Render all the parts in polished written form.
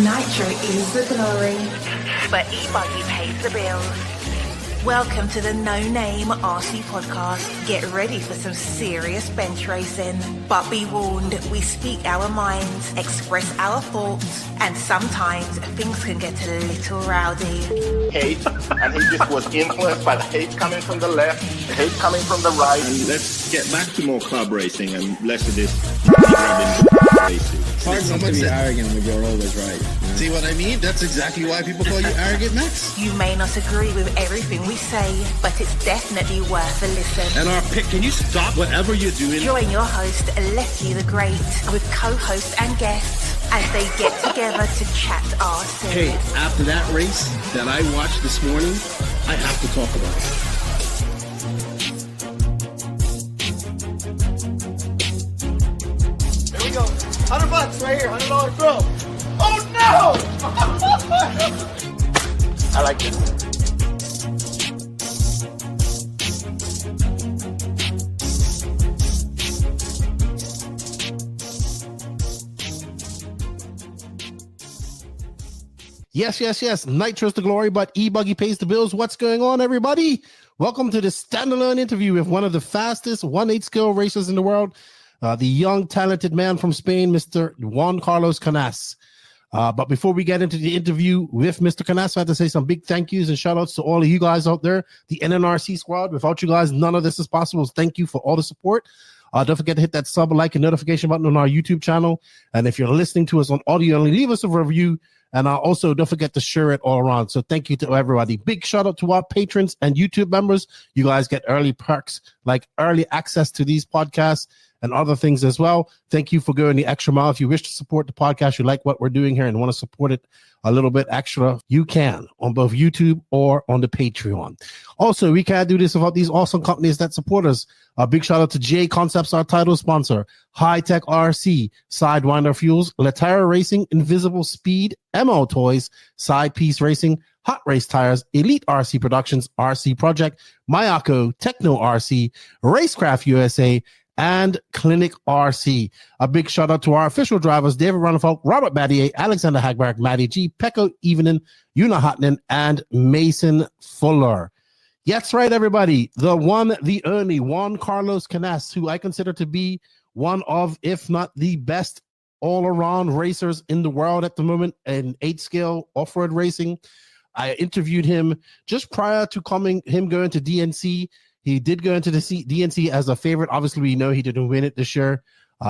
Nitro is the glory, but ebuggy pays the bills. Welcome to the No Name RC podcast. Get ready for some serious bench racing. But be warned, we speak our minds, express our thoughts, and sometimes things can get a little rowdy. Hate, and he just was influenced by the hate coming from the left, the hate coming from the right. And let's get back to more club racing and less of this grabbing racing. It's hard not to be arrogant when you're always right. See what I mean? That's exactly why people call you arrogant, Max. You may not agree with everything we say, but it's definitely worth a listen. And our pick, can you stop whatever you're doing? Join your host, Lefty the Great, with co-hosts and guests as they get together to chat RC. Hey, after that race that I watched this morning, I have to talk about it. There we go. $100 right here, $100 throw. Oh no! I like this. Yes. Nitro's the glory, but ebuggy pays the bills. What's going on, everybody? Welcome to the standalone interview with one of the fastest 1/8 skill racers in the world, the young, talented man from Spain, Mr. Juan Carlos Canas. But before we get into the interview with Mr. Canas, I have to say some big thank yous and shout outs to all of you guys out there, the NNRC squad. Without you guys, none of this is possible. Thank you for all the support. Don't forget to hit that sub, like, and notification button on our YouTube channel. And if you're listening to us on audio, leave us a review. And also don't forget to share it all around. So thank you to everybody. Big shout out to our patrons and YouTube members. You guys get early perks like early access to these podcasts and other things as well. Thank you for going the extra mile. If you wish to support the podcast, you like what we're doing here and want to support it a little bit extra, you can on both YouTube or on the Patreon. Also, we can't do this without these awesome companies that support us. A big shout out to JConcepts, our title sponsor, High Tech RC, Sidewinder Fuels, Latera Racing, Invisible Speed, MO Toys, Side Piece Racing, Hot Race Tires, Elite RC Productions, RC Project, Mayako, Techno RC, Racecraft USA, and Clinic RC. A big shout out to our official drivers, David Runnefolk, Robert Batlle, Alexander Hagberg, Maddie G, Pekko Evening, Una Hotnen, and Mason Fuller. Yes, right, everybody. The one, the only Juan Carlos Canas, who I consider to be one of, if not the best all-around racers in the world at the moment in 8-scale off-road racing. I interviewed him just prior to going to DNC. He did go into the DNC as a favorite. Obviously, we know he didn't win it this year.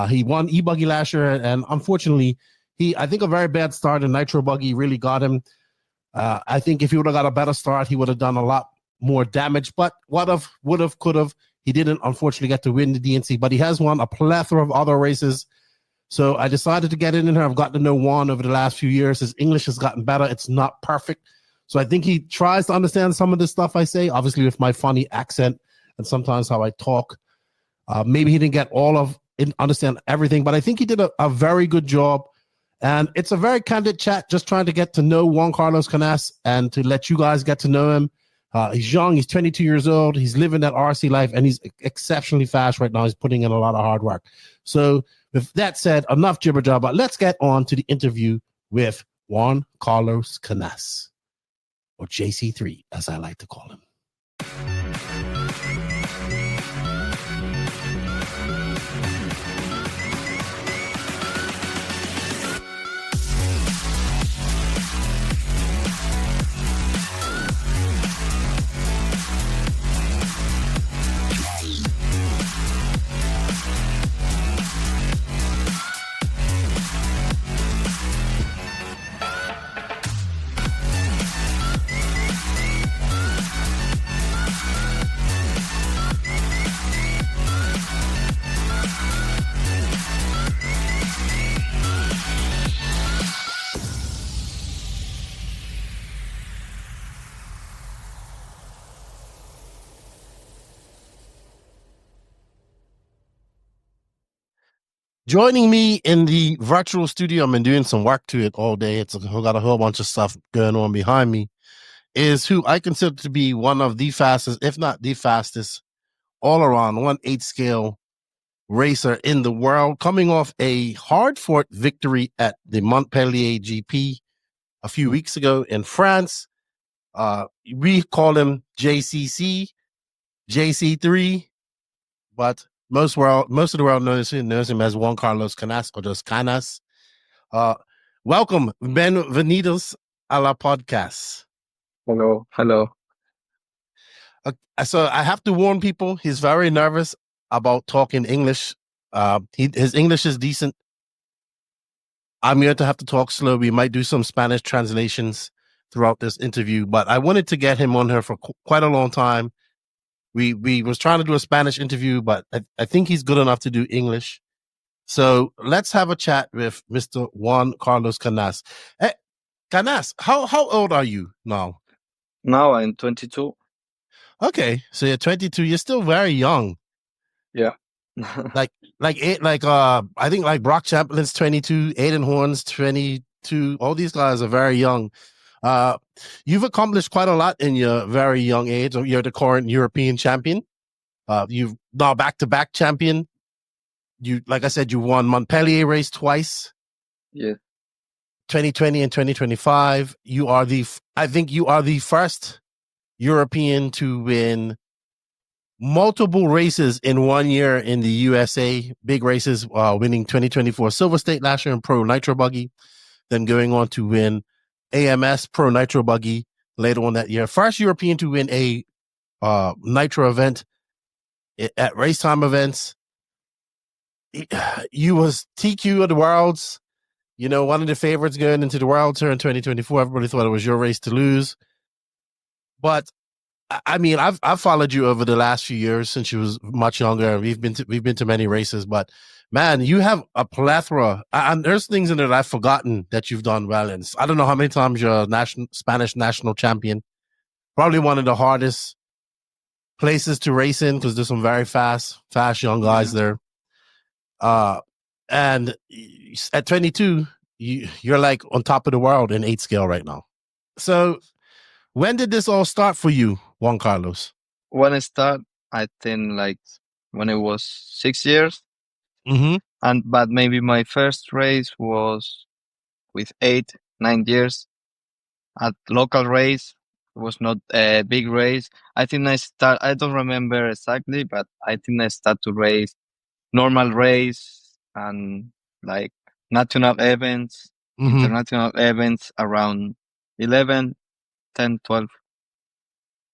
He won ebuggy last year, and unfortunately, I think a very bad start in nitro buggy really got him. I think if he would have got a better start, he would have done a lot more damage. But would have, could have. He didn't, unfortunately, get to win the DNC, but he has won a plethora of other races. So I decided to get in here. I've gotten to know Juan over the last few years. His English has gotten better. It's not perfect. So I think he tries to understand some of the stuff I say, obviously with my funny accent and sometimes how I talk. Maybe he didn't get understand everything, but I think he did a very good job. And it's a very candid chat, just trying to get to know Juan Carlos Canas and to let you guys get to know him. He's young. He's 22 years old. He's living that RC life, and he's exceptionally fast right now. He's putting in a lot of hard work. So with that said, enough jibber jabber. Let's get on to the interview with Juan Carlos Canas, or JC3, as I like to call him. Joining me in the virtual studio, I've been doing some work to it all day. It's got a whole bunch of stuff going on behind me, is who I consider to be one of the fastest, if not the fastest, all-around 1/8 scale racer in the world, coming off a hard-fought victory at the Montpellier GP a few weeks ago in France. We call him JCC, JC3, but most of the world knows him as Juan Carlos Canas or just Canas. Welcome, bienvenidos a la podcast. Hello. So I have to warn people, he's very nervous about talking English. His English is decent. I'm going to have to talk slow. We might do some Spanish translations throughout this interview, but I wanted to get him on here for quite a long time. We was trying to do a Spanish interview, but I think he's good enough to do English. So let's have a chat with Mr. Juan Carlos Canas. Hey, Canas, how old are you now? Now I'm 22. Okay, so you're 22. You're still very young. Yeah. I think like Brock Champlin's 22, Aiden Horn's 22. All these guys are very young. You've accomplished quite a lot in your very young age. You're the current European champion. You've now back-to-back champion. You, like I said, you won Montpellier race twice. Yeah. 2020 and 2025. I think you are the first European to win multiple races in 1 year in the USA, big races, winning 2024 Silver State last year in Pro Nitro Buggy, then going on to win AMS Pro Nitro Buggy later on that year. First European to win a Nitro event at race time events. You was TQ of the Worlds, one of the favorites going into the World Tour in 2024. Everybody thought it was your race to lose. But I mean, I've followed you over the last few years since you was much younger. We've been to many races, but man, you have a plethora. And there's things in there that I've forgotten that you've done well in. I don't know how many times you're a Spanish national champion. Probably one of the hardest places to race in because there's some very fast young guys there. And at 22, you're like on top of the world in 8 scale right now. So when did this all start for you, Juan Carlos? When I start, I think like when I was 6 years. Mm-hmm. But maybe my first race was with 8-9 years at local race. It was not a big race. I think I don't remember exactly, but I think I start to race normal race and like national events, international events around 11, 10, 12.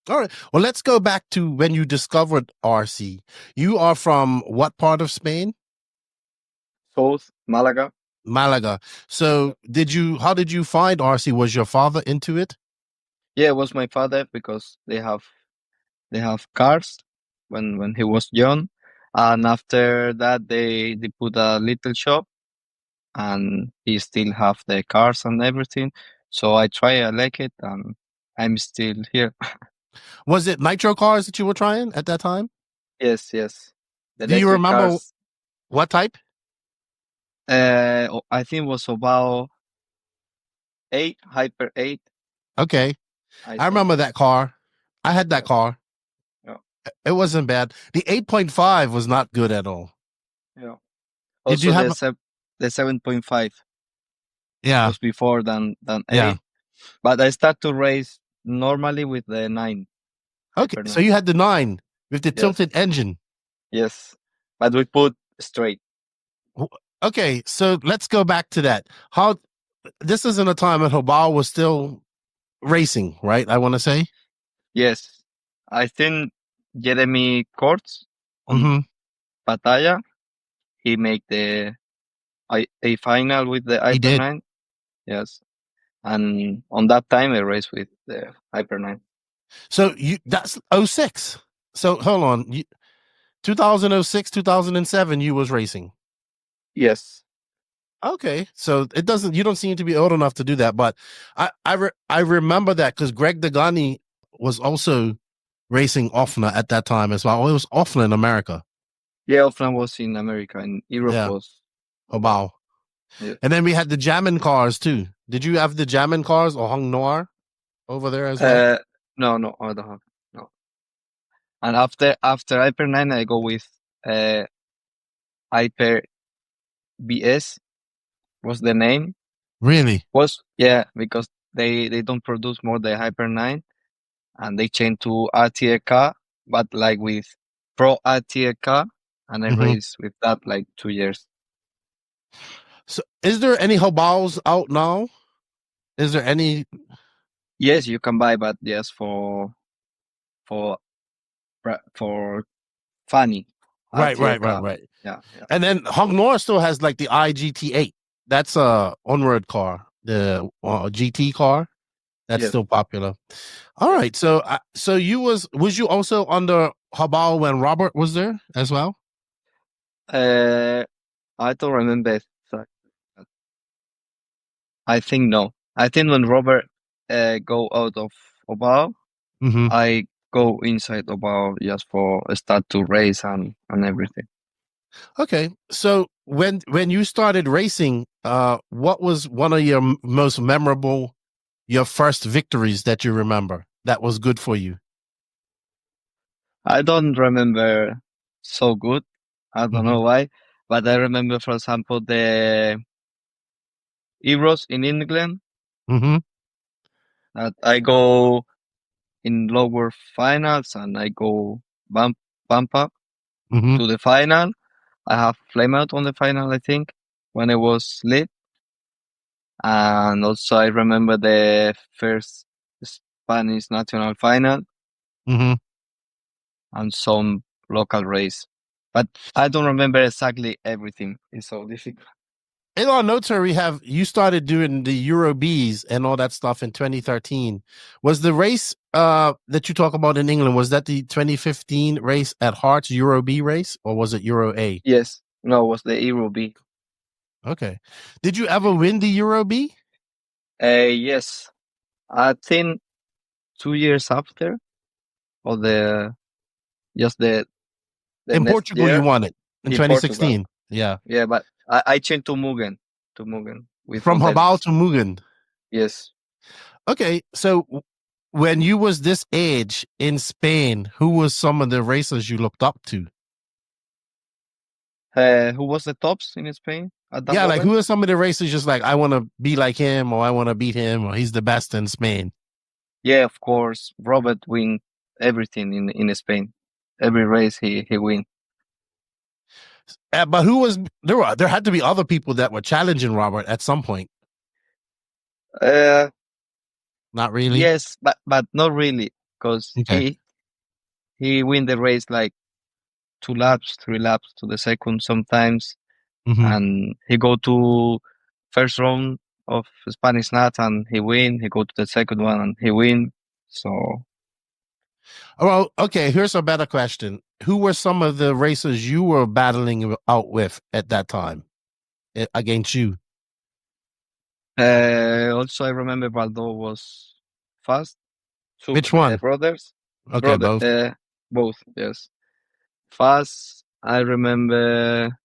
All right. Well, let's go back to when you discovered RC. You are from what part of Spain? South, Malaga. Malaga. So how did you find RC? Was your father into it? Yeah, it was my father because they have cars when he was young. And after that they put a little shop and he still have the cars and everything. So I like it and I'm still here. Was it nitro cars that you were trying at that time? Yes. Do you remember cars, what type? I think it was about 8, Hyper 8. Okay. I remember that car. I had that car. Yeah. It wasn't bad. The 8.5 was not good at all. Yeah. Did Also you have the 7.5 Yeah. was before than 8. Yeah. But I start to race normally with the 9. Okay. Hyper So 9. you had the 9 with the Yes. tilted engine. Yes. But we put straight. Okay, so let's go back to that. This is in a time when Hobal was still racing, right? I want to say. Yes. I think Jeremy Courts on Batalla, he made a final with the He Hyper did. 9. Yes. And on that time I raced with the Hyper 9. So that's 06. So hold on. 2006, 2007, you was racing. Yes. Okay, so you don't seem to be old enough to do that, but I remember that because Greg Degani was also racing Offner at that time as well. It was Offner in America. Yeah, Offline was in America and Europe was Hobal. Yeah. And then we had the Jammin cars too. Did you have the Jammin cars or Hung Noir over there as well? No, I don't have. No. And after Hyper 9 I go with Hyper BS was the name. Really? Because they don't produce more the Hyper 9, and they changed to RTA car, but like with Pro RTA car, and I Mhm. raced with that like 2 years. So, is there any Hobals out now? Is there any? Yes, you can buy, but just for funny Right, RTA right, right, car. right. Yeah, yeah. And then Hongnor still has like the IGT8. That's a onward car, the GT car. That's Yes. still popular. All right. So, so you was you also under Habal when Robert was there as well? I don't remember exactly. I think no. I think when Robert go out of Obao, Mm-hmm. I go inside Obao just for start to race and everything. Okay. So when you started racing, what was one of your most memorable, your first victories that you remember that was good for you? I don't remember so good. I don't know why, but I remember, for example, the Euros in England. Mm-hmm. That I go in lower finals and I go bump up Mm-hmm. to the final. I have flame out on the final, I think, when I was late. And also I remember the first Spanish national final Mm-hmm. and some local race. But I don't remember exactly everything. It's so difficult. In our notes here, we have you started doing the Euro Bs and all that stuff in 2013. Was the race that you talk about in England, was that the 2015 race at Hearts Euro B race, or was it Euro A? Yes. No, it was the Euro B. Okay. Did you ever win the Euro B? Yes. I think 2 years after, or the In next Portugal, year you won it in in Portugal. 2016. Yeah. Yeah, but I changed to Mugen with From Habal Modelis. to Mugen. Yes. Okay. So when you was this age in Spain, who was some of the racers you looked up to? Who was the tops in Spain at that Yeah, like moment? who are some of the racers just like, I want to be like him, or I want to beat him, or he's the best in Spain? Yeah, of course. Robert win everything in Spain. Every race he win. But who was there had to be other people that were challenging Robert at some point. Uh, Not really. yes, but not really, because Okay. he win the race like 2 laps, 3 laps to the second sometimes, Mhm. and he go to first round of Spanish Nats and he win. He go to the second one and he win. So Well, okay, here's a better question. Who were some of the racers you were battling out with at that time against you? also I remember Baldo was fast. Two Which one? brothers. Okay, both. Both, yes. Fast. I remember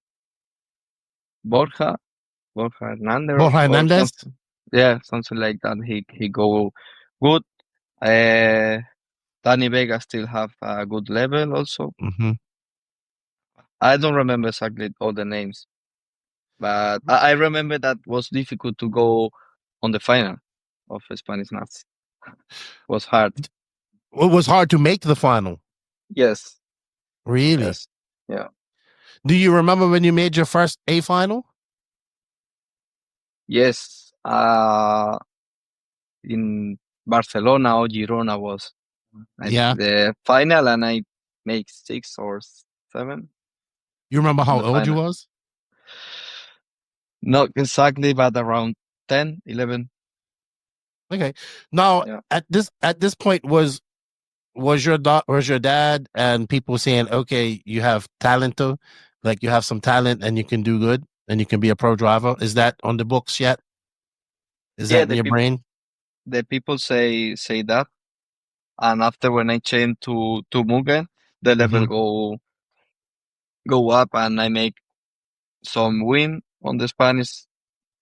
Borja Hernandez Borja or Hernandez? something. Yeah, something like that. He go good. Danny Vega still have a good level also. Mm-hmm. I don't remember exactly all the names, but I remember that was difficult to go on the final of Spanish Nats. Was hard. It was hard to make the final. Yes. Really? Yes. Yeah. Do you remember when you made your first A final? Yes. In Barcelona or Girona was Yeah. the final, and I make 6 or 7. You remember how the old you final. was? Not exactly, but around 10, 11. Okay. Now Yeah. at this point was your dad and people saying, okay, you have talent, like you have some talent and you can do good and you can be a pro driver. Is that on the books yet? Is Yeah, that in your brain? The people say that, and after when I changed to Mugen, the level go up, and I make some win on the Spanish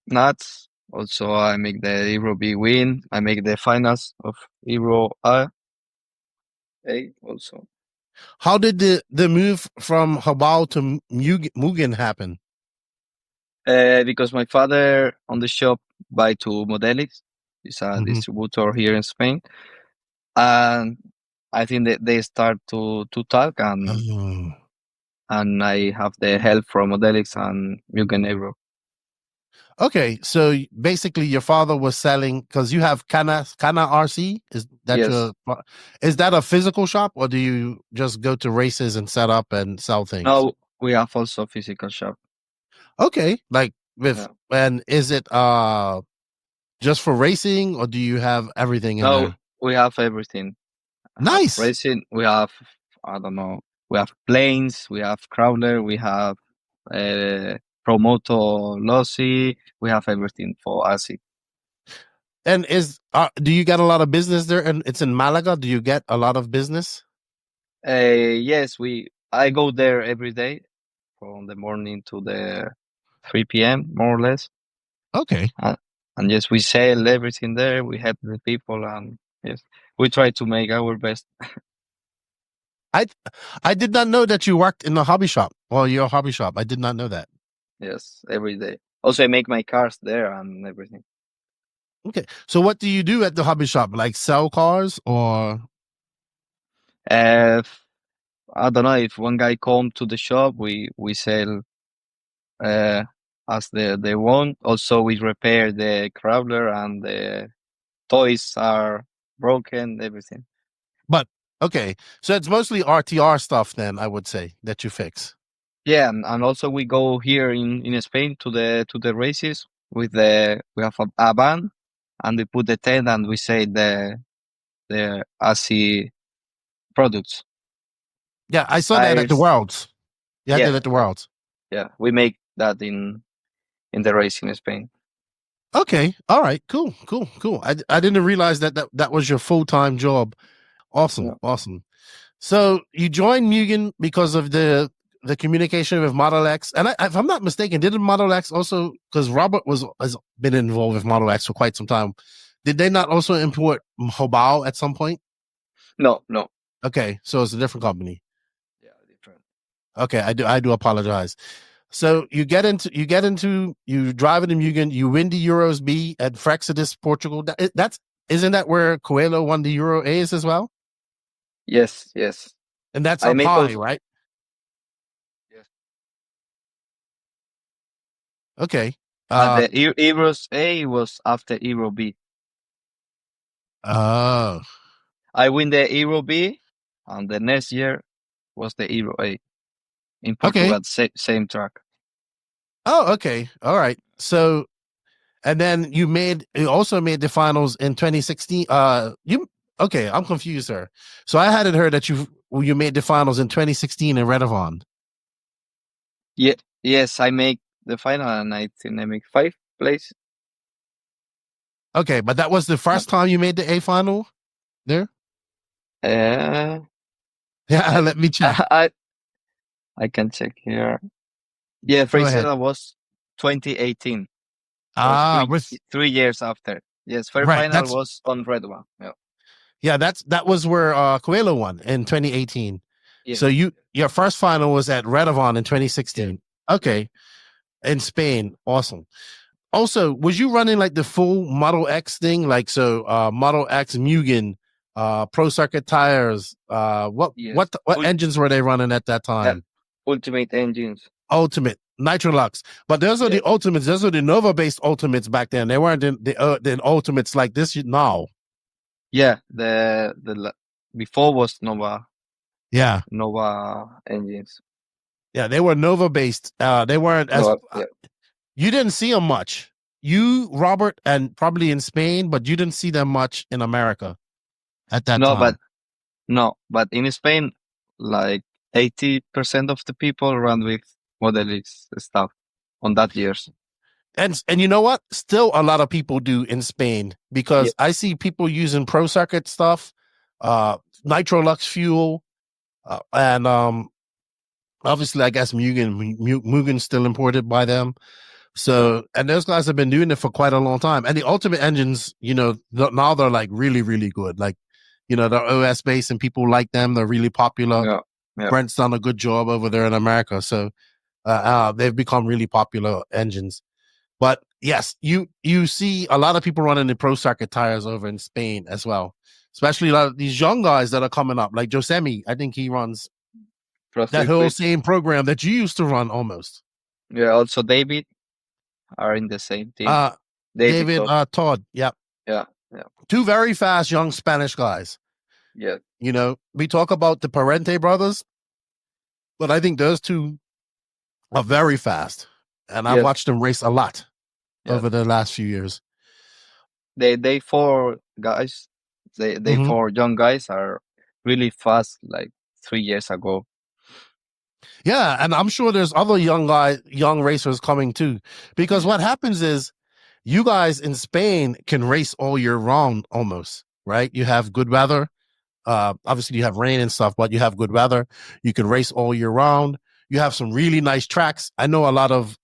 Nats. Also, I make the Euro B win. I make the finals of Euro A also. How did the move from Habal to Mugen happen? Because my father on the shop buy 2 Modelis, It's a distributor here in Spain, and I think that they start to talk, and I have the help from Modelix and Mugen. Okay, so basically, your father was selling because you have Cana RC. Is that Yes. is that a physical shop, or do you just go to races and set up and sell things? No, we have also physical shop. Okay, like and is it just for racing, or do you have everything in there? We have everything. Nice. Racing. We have, I don't know. We have planes. We have crawler. We have Promoto Lossy. We have everything for RC. And do you get a lot of business there? And it's in Malaga. Do you get a lot of business? Yes, I go there every day from the morning to the 3 p.m. more or less. Okay. And yes, we sell everything there. We help the people, and yes, we try to make our best. I did not know that you worked in a hobby shop. Well, your hobby shop. I did not know that. Yes, every day. Also, I make my cars there and everything. Okay. So what do you do at the hobby shop? Like sell cars or? I don't know, if one guy come to the shop, we sell as they want. Also, we repair the crawler, and the toys are broken, everything. But okay, so it's mostly RTR stuff then, I would say, that you fix. Yeah, and also we go here in Spain to the races with we have a van, and we put the tent, and we say the RC products. Yeah, I saw that at the Worlds. Yeah, I did at the Worlds. Yeah, we make that in the race in Spain. Okay, all right, cool. I didn't realize that was your full-time job. Awesome, awesome. So you joined Mugen because of the communication with Model X, and if I'm not mistaken, didn't Model X also, because Robert has been involved with Model X for quite some time, did they not also import Hobao at some point? No. Okay, so it's a different company. Yeah, different. Okay, I do apologize. So you drive into Mugen, you win the Euros B at Frexidis, Portugal. Isn't that where Coelho won the Euro A's as well? Yes. And that's up high, right? Yes. Okay. The Euros A was after Euro B. Oh. I win the Euro B, and the next year was the Euro A in Portugal, same track. Oh, okay. All right. So, and then you also made the finals in 2016. Okay, I'm confused, sir. So I hadn't heard that you made the finals in 2016 in Redavon. Yeah, yes, I make the final, and I think I make 5th place. Okay, but that was the first time you made the A final there? Yeah, let me check. I can check here. Yeah, first final was 2018. With 3 years after. Yes, first final was on Red One. Yeah, that was where Coelho won in 2018. Yeah. So your first final was at Redavon in 2016. Yeah. Okay, in Spain. Awesome. Also, was you running like the full Model X thing? Like Model X Mugen, Pro Circuit tires. What engines were they running at that time? Ultimate engines. Ultimate Nitrolux. But those are the Ultimates. Those are the Nova based Ultimates back then. They weren't the Ultimates like this now. Yeah, the before was Nova. Yeah, Nova engines. Yeah, they were Nova based. They weren't as. You didn't see them much. You, Robert, and probably in Spain, but you didn't see them much in America at that time. But in Spain, like 80% of the people run with Model X stuff on that years. And you know what? Still a lot of people do in Spain, because I see people using Pro Circuit stuff, Nitrolux fuel, and obviously I guess Mugen's still imported by them. So, and those guys have been doing it for quite a long time. And the Ultimate engines, now they're like really, really good. Like, they're OS based and people like them. They're really popular. Yeah. Brent's done a good job over there in America. So they've become really popular engines. But yes, you see a lot of people running the pro circuit tires over in Spain as well, especially a lot of these young guys that are coming up, like Josemi. I think he runs that whole same program that you used to run almost. Yeah, also David are in the same team. David Todd. Yeah. Yeah. Two very fast young Spanish guys. Yeah. You know, we talk about the Parente brothers, but I think those two are very fast. And I've watched them race a lot over the last few years. They four guys, they four young guys are really fast, like 3 years ago. Yeah, and I'm sure there's other young racers coming too. Because what happens is you guys in Spain can race all year round almost, right? You have good weather. Obviously you have rain and stuff, but you have good weather. You can race all year round. You have some really nice tracks. I know a lot of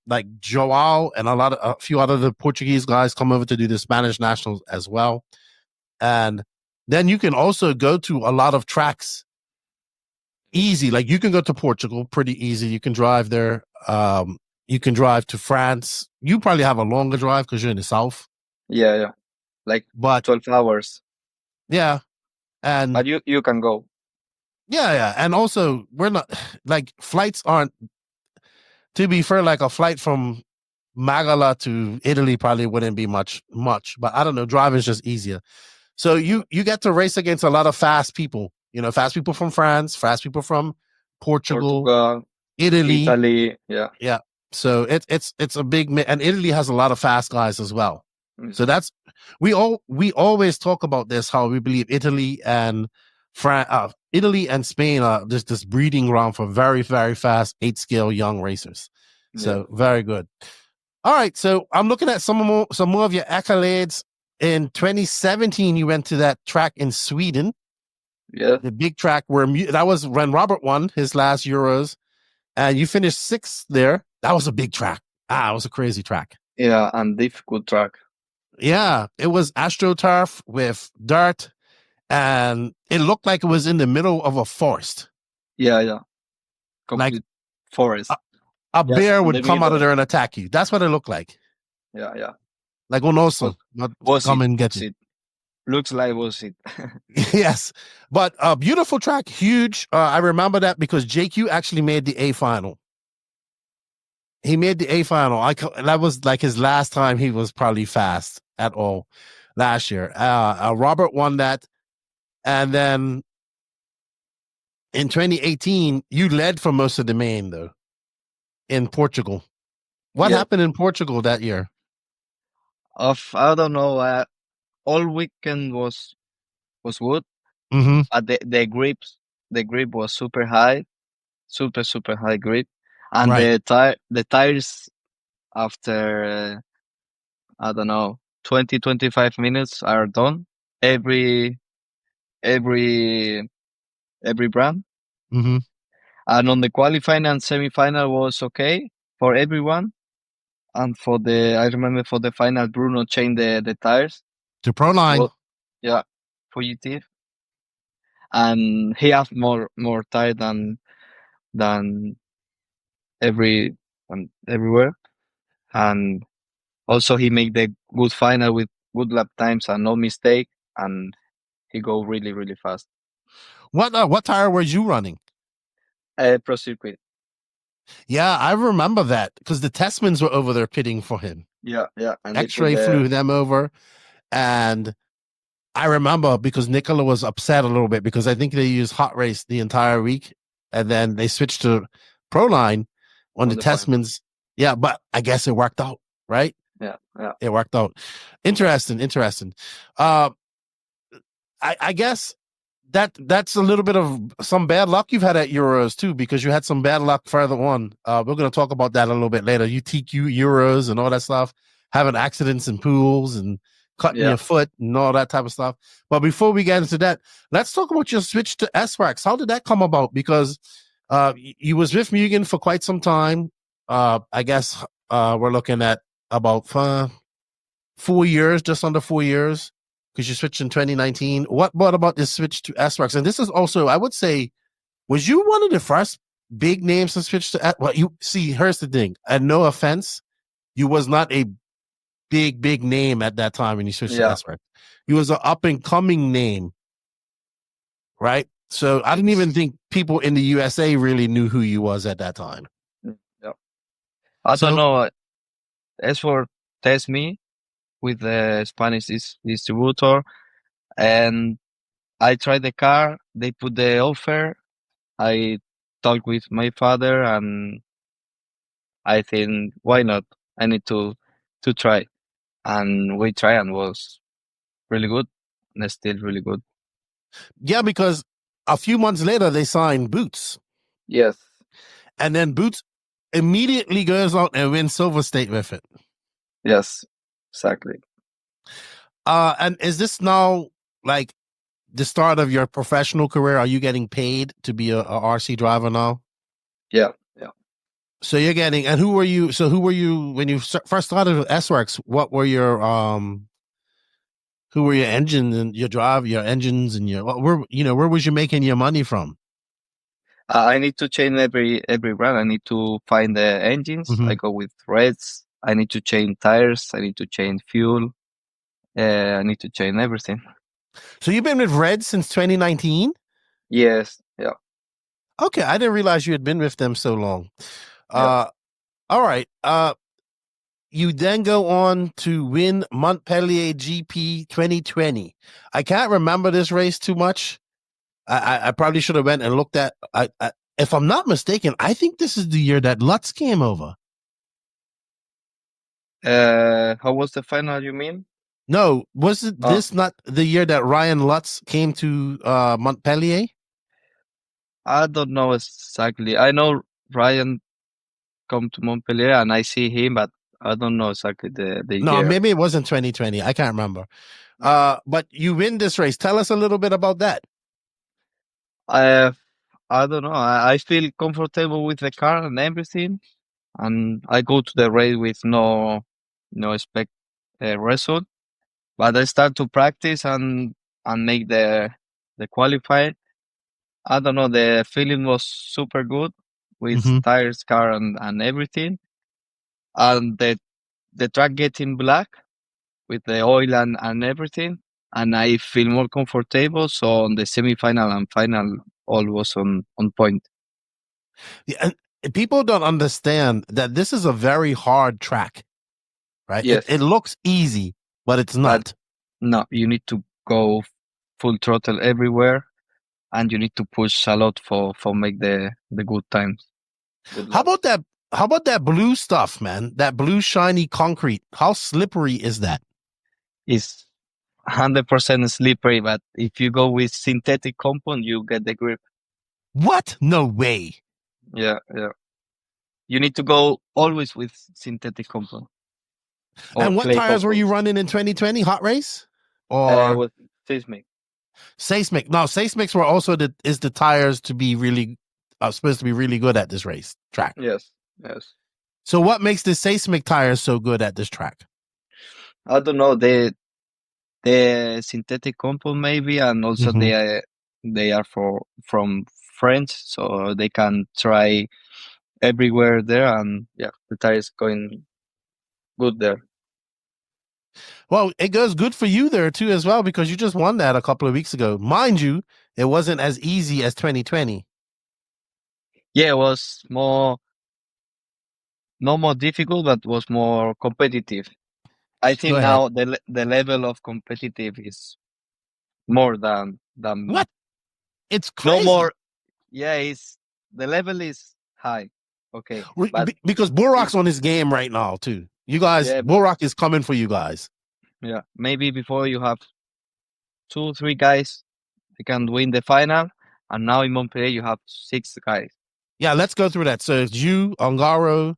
like Joao and a few other the Portuguese guys come over to do the Spanish nationals as well. And then you can also go to a lot of tracks easy. Like you can go to Portugal pretty easy. You can drive there. You can drive to France. You probably have a longer drive because you're in the south. Yeah. Like 12 hours. Yeah. But you can go. Yeah. And also we're not like flights aren't, to be fair, like a flight from Malaga to Italy probably wouldn't be much, but I don't know. Driving is just easier. So you get to race against a lot of fast people, you know, fast people from France, fast people from Portugal, Italy. Yeah. So it's a big, and Italy has a lot of fast guys as well. Mm-hmm. So that's, we always talk about this, how we believe Italy and Spain are just this breeding ground for very, very fast 8-scale young racers. So very good. All right. So I'm looking at some more of your accolades. In 2017, you went to that track in Sweden. Yeah. The big track that was when Robert won his last Euros, and you finished 6th there. That was a big track. It was a crazy track. Yeah, and difficult track. Yeah, it was AstroTurf with dirt, and it looked like it was in the middle of a forest. Yeah. Complete like forest. A bear would come out of there and attack you. That's what it looked like. Yeah. Like Onoso, come and get you. Looks like was it. Yes, but a beautiful track, huge. I remember that because JQ actually made the A final. He made the A final. That was like his last time he was probably fast at all last year. Robert won that, and then in 2018, you led for most of the main though in Portugal. What happened in Portugal that year? I don't know. All weekend was good, but the grip was super high, super high grip, and the tires after I don't know 20-25 minutes are done every brand. And on the qualifying and semi-final was okay for everyone. And I remember for the final, Bruno changed the tires to Proline. Fugitive, and he has more tire than everywhere, and also he make the good final with good lap times and no mistake, and he go really really fast. What tire were you running? Pro circuit. Yeah, I remember that because the Testmans were over there pitting for him. Yeah. And X-Ray flew them over, and I remember because Nicola was upset a little bit because I think they used hot race the entire week, and then they switched to Proline on the Testmans. Yeah, but I guess it worked out, right? Yeah. It worked out. Interesting. I guess that's a little bit of some bad luck you've had at Euros too, because you had some bad luck further on. We're going to talk about that a little bit later. You TQ Euros and all that stuff, having accidents in pools and cutting your foot and all that type of stuff. But before we get into that, let's talk about your switch to Sworkz. How did that come about? Because you was with Mugen for quite some time. I guess we're looking at about 4 years, just under 4 years, because you switched in 2019. What about this switch to Sworkz? And this is also, I would say, was you one of the first big names to switch to? Well, you see, here's the thing. And no offense, you was not a big name at that time when you switched to Sworkz. You was an up and coming name, right? So I didn't even think people in the USA really knew who you was at that time. Yeah. I don't know. Sworkz test me with the Spanish distributor, and I tried the car. They put the offer. I talked with my father, and I think, why not? I need to try. And we try, and was really good. And it's still really good. Yeah, because a few months later they signed Boots. Yes. And then Boots immediately goes out and wins Silver State with it. Yes, exactly. And is this now like the start of your professional career? Are you getting paid to be a RC driver now? Yeah. So you're getting, and who were you when you first started with Sworkz? What were your who were your engines and your engines and where was you making your money from? I need to change every brand. I need to find the engines. Mm-hmm. I go with Reds. I need to change tires. I need to change fuel. I need to change everything. So you've been with Reds since 2019? Yes. Yeah. Okay, I didn't realize you had been with them so long. Yeah. All right. You then go on to win Montpellier GP 2020. I can't remember this race too much. I probably should have went and looked at. If I'm not mistaken, I think this is the year that Lutz came over. How was the final? You mean? No, was it this not the year that Ryan Lutz came to Montpellier? I don't know exactly. I know Ryan come to Montpellier and I see him, but I don't know exactly the No, year. maybe it wasn't 2020. I can't remember. But you win this race. Tell us a little bit about that. I don't know. I feel comfortable with the car and everything, and I go to the race with no expect result. But I start to practice and make the qualify. I don't know. The feeling was super good with tires, car, and everything. And the track getting black with the oil and everything, and I feel more comfortable. So on the semi-final and final, all was on point. Yeah, and people don't understand that this is a very hard track, right? Yes. It looks easy, but it's not. But no, you need to go full throttle everywhere, and you need to push a lot for make the good times. How about that? How about that blue stuff, man? That blue shiny concrete. How slippery is that? It's 100% slippery, but if you go with synthetic compound, you get the grip. What? No way. Yeah. You need to go always with synthetic compound. And what tires were you running in 2020? Hot race? Or with seismic? Seismic. No, Seismics were also the tires to be really supposed to be really good at this race track. Yes. So what makes the Seismic tires so good at this track? I don't know. The synthetic compound maybe, and also they are from French, so they can try everywhere there, and yeah, the tire is going good there. Well, it goes good for you there too as well, because you just won that a couple of weeks ago. Mind you, it wasn't as easy as 2020. Yeah, it was not more difficult, but was more competitive. I think now the level of competitive is more than what? It's crazy. No more. Yeah, the level is high. Okay, because Burak's on his game right now too. You guys, Burak is coming for you guys. Yeah, maybe before you have 2-3 guys, they can win the final, and now in Montpellier you have 6 guys. Yeah, let's go through that. So it's you, Ongaro,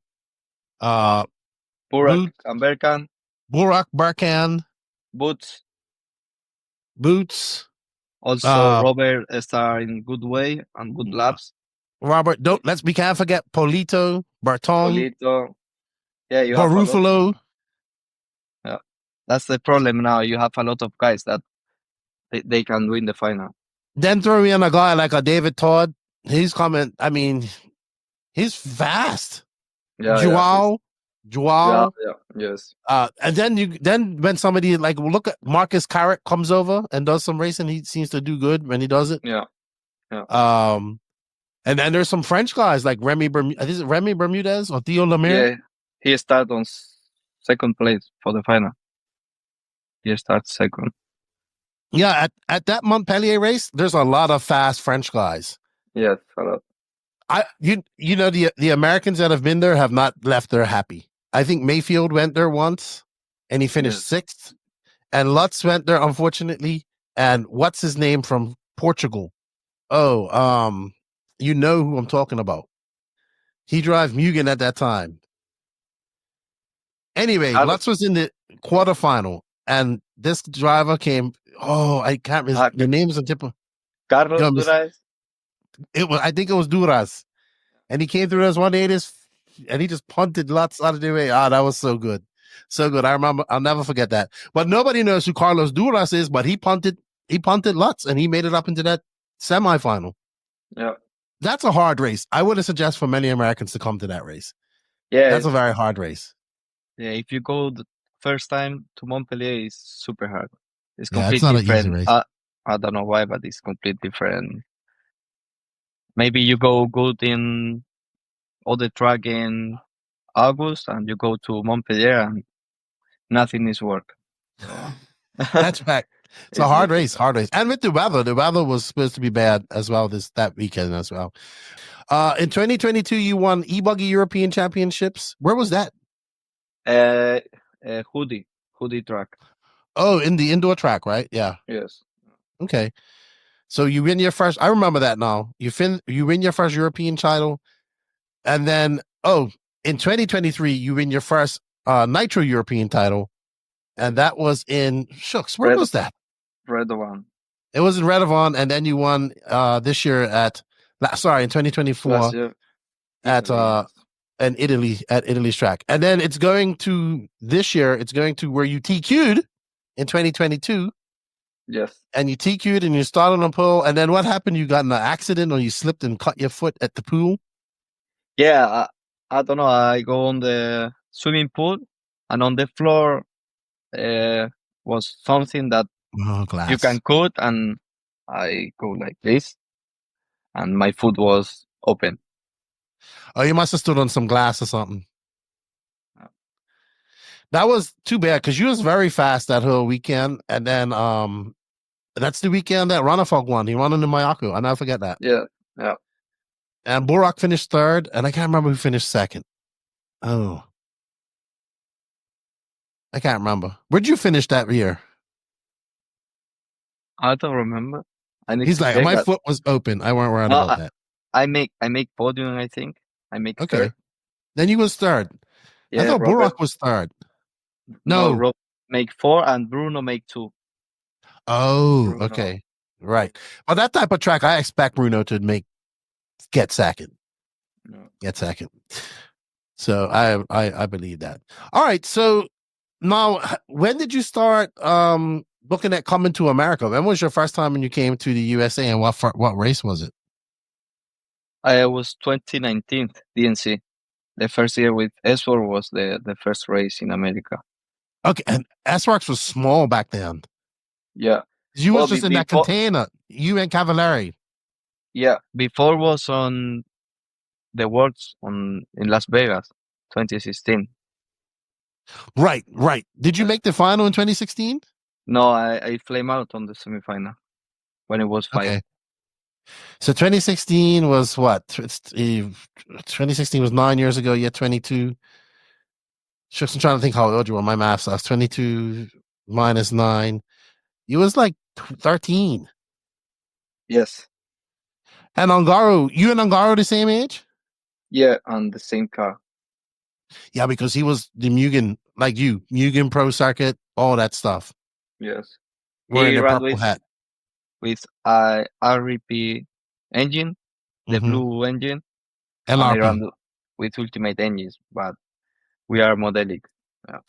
Burak and Berkan. Burak, Berkan, Boots. Also, Robert are in good way and good laps. Robert, we can't forget Polito, Bartong. Yeah, you have Barufalo. Yeah, that's the problem now. You have a lot of guys that they can win the final. Then throw in a guy like a David Todd. He's coming. I mean, he's fast. Yeah, Joao, Joao. Yes. And then when somebody like look at Marcus Carrot comes over and does some racing, he seems to do good when he does it. Yeah. And then there's some French guys like Remy Bermudez or Theo Lemire. Yeah, he started on second place for the final. He started second. Yeah, at that Montpellier race, there's a lot of fast French guys. Yes, a lot. You know the Americans that have been there have not left there happy. I think Mayfield went there once, and he finished sixth. And Lutz went there, unfortunately. And what's his name from Portugal? Oh, you know who I'm talking about. He drive Mugen at that time. Anyway, Lutz was in the quarterfinal, and this driver came. Oh, I can't remember the names of tip. Carlos Duras. I think it was Duras, and he came through those 180s, and he just punted Lutz out of the way. That was so good, so good. I remember. I'll never forget that. But nobody knows who Carlos Duras is. But he punted Lutz, and he made it up into that semifinal. Yeah, that's a hard race. I would have suggested for many Americans to come to that race. Yeah, that's a very hard race. Yeah, if you go the first time to Montpellier, it's super hard. It's completely different. Not an easy race. I don't know why, but it's completely different. Maybe you go good in other track in August, and you go to Montpellier, and nothing is work. That's right. It's a hard race. And with the weather was supposed to be bad as well that weekend as well. In 2022, you won ebuggy European Championships. Where was that? Hoodie track. Oh, in the indoor track, right? Yeah. Yes. Okay. So you win your first. I remember that now. You win your first European title, and then in 2023 you win your first nitro European title, and that was in Shucks. Where was that? Radovan. It was in Radovan, and then you won this year in 2024 at in Italy at Italy's track, and then it's going to this year. It's going to where you TQ'd in 2022. Yes. And you TQ'd and you started on a pole, and then what happened? You got in an accident or you slipped and cut your foot at the pool? Yeah, I don't know. I go on the swimming pool, and on the floor was something that you can cut, and I go like this, and my foot was open. Oh, you must have stood on some glass or something. That was too bad because you was very fast that whole weekend, and then that's the weekend that Ronafog won. He won in the Mayako. I never forget that. Yeah. And Burak finished third, and I can't remember who finished second. Oh, I can't remember. Where'd you finish that year? I don't remember. He's like, my foot was open. I weren't worried about that. I make podium. I think I make third. Then you was third. Yeah, I thought Burak was third. No, make 4 and Bruno make 2. Oh, Bruno. Okay, right. Well, that type of track, I expect Bruno to get second. No. Get second. So I believe that. All right. So now, when did you start looking at coming to America? When was your first time when you came to the USA, and what race was it? I was 2019 DNC. The first year with Sworkz was the first race in America. Okay, and Sworkz was small back then. Yeah. You was just in that container. You and Cavallari. Yeah. Before was on the Sworkz in Las Vegas, 2016. Right. Did you make the final in 2016? No, I flame out on the semifinal when it was 5. Okay. So 2016 was what? 2016 was 9 years ago. Yeah, 22. I'm trying to think how old you were. My math sucks. 22 minus 9. You was like 13. Yes. And Ongaro, you and Ongaro the same age? Yeah, on the same car. Yeah, because he was the Mugen, like you, Mugen Pro Circuit, all that stuff. Yes. Wearing a purple hat. With REP engine, the blue engine. LRP. With ultimate engines, but we are modelic. Yeah.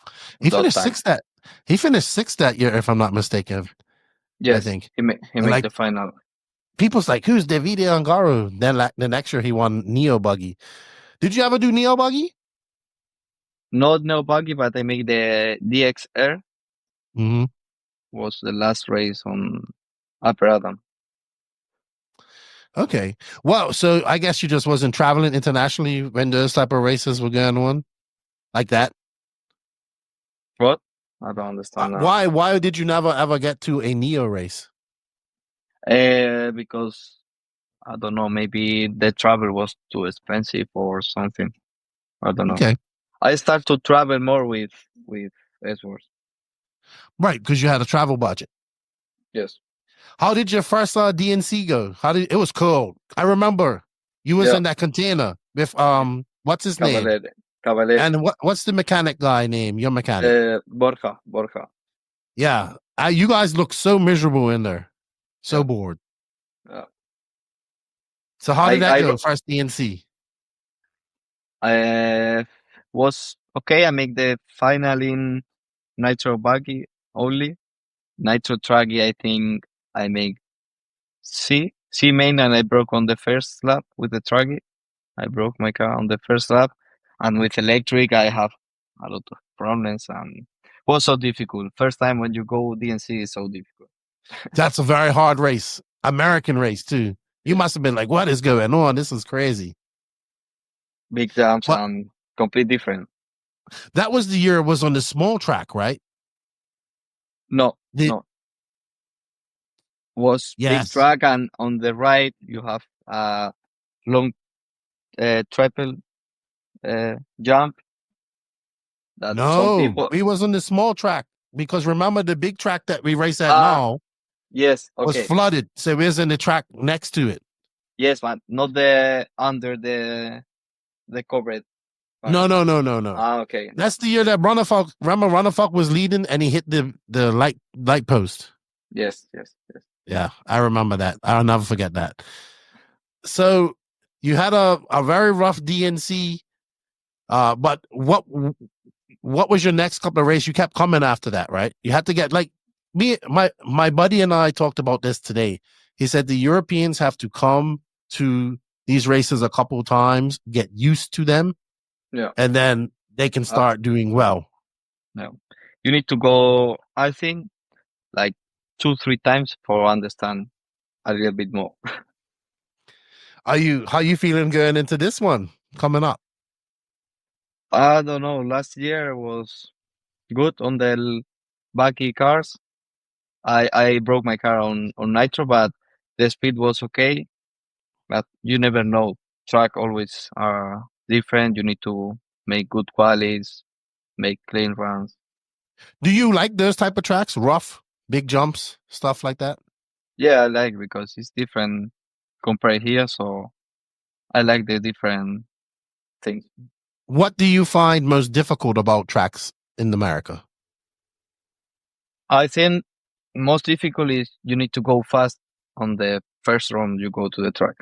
He finished sixth that year, if I'm not mistaken. Yes, I think he made the final. People's like, who's Davide Ongaro? Then the next year he won Neo Buggy. Did you ever do Neo Buggy? not no buggy, but I make the DXR. Mm-hmm. Was the last race on Upper Adam. Okay. Well, so I guess you just wasn't traveling internationally when those type of races were going on like that. What? I don't understand now. Why did you never ever get to a Neo race? Because I don't know, maybe the travel was too expensive or something. I don't know. Okay. I start to travel more with Sworkz. Right, because you had a travel budget. Yes. How did your first DNC go? It was cold. I remember you was in that container with what's his name? Cavalier. And what's the mechanic guy name? Your mechanic? Borja. Yeah. You guys look so miserable in there. So bored. Yeah. So how did that go? First DNC? Was okay. I make the final in nitro buggy only. Nitro traggy, I think I make C main, and I broke on the first lap with the traggy. I broke my car on the first lap, and with electric, I have a lot of problems, and it was so difficult. First time when you go DNC is so difficult. That's a very hard race. American race too. You must have been like, what is going on? This is crazy. Big jumps and complete different. That was the year it was on the small track, right? No. Was big track, and on the right you have a long triple jump. That some people... we was on the small track, because remember the big track that we race at now? Yes, okay. Was flooded, so we was in the track next to it. Yes, but not the under the covered. No. Okay. That's the year that Runnerfuck was leading, and he hit the light post. Yes. Yeah, I remember that. I'll never forget that. So you had a very rough DNC, but what was your next couple of races? You kept coming after that, right? You had to get my buddy and I talked about this today. He said the Europeans have to come to these races a couple of times, get used to them, and then they can start doing well. No, you need to go, I think, like 2-3 times for understand a little bit more. How you feeling going into this one coming up? I don't know. Last year was good on the buggy cars. I broke my car on nitro, but the speed was okay. But you never know. Track always are different. You need to make good qualities, make clean runs. Do you like those type of tracks? Rough, big jumps, stuff like that? Yeah, I like, because it's different compared here. So I like the different things. What do you find most difficult about tracks in America? I think most difficult is you need to go fast on the first round you go to the track.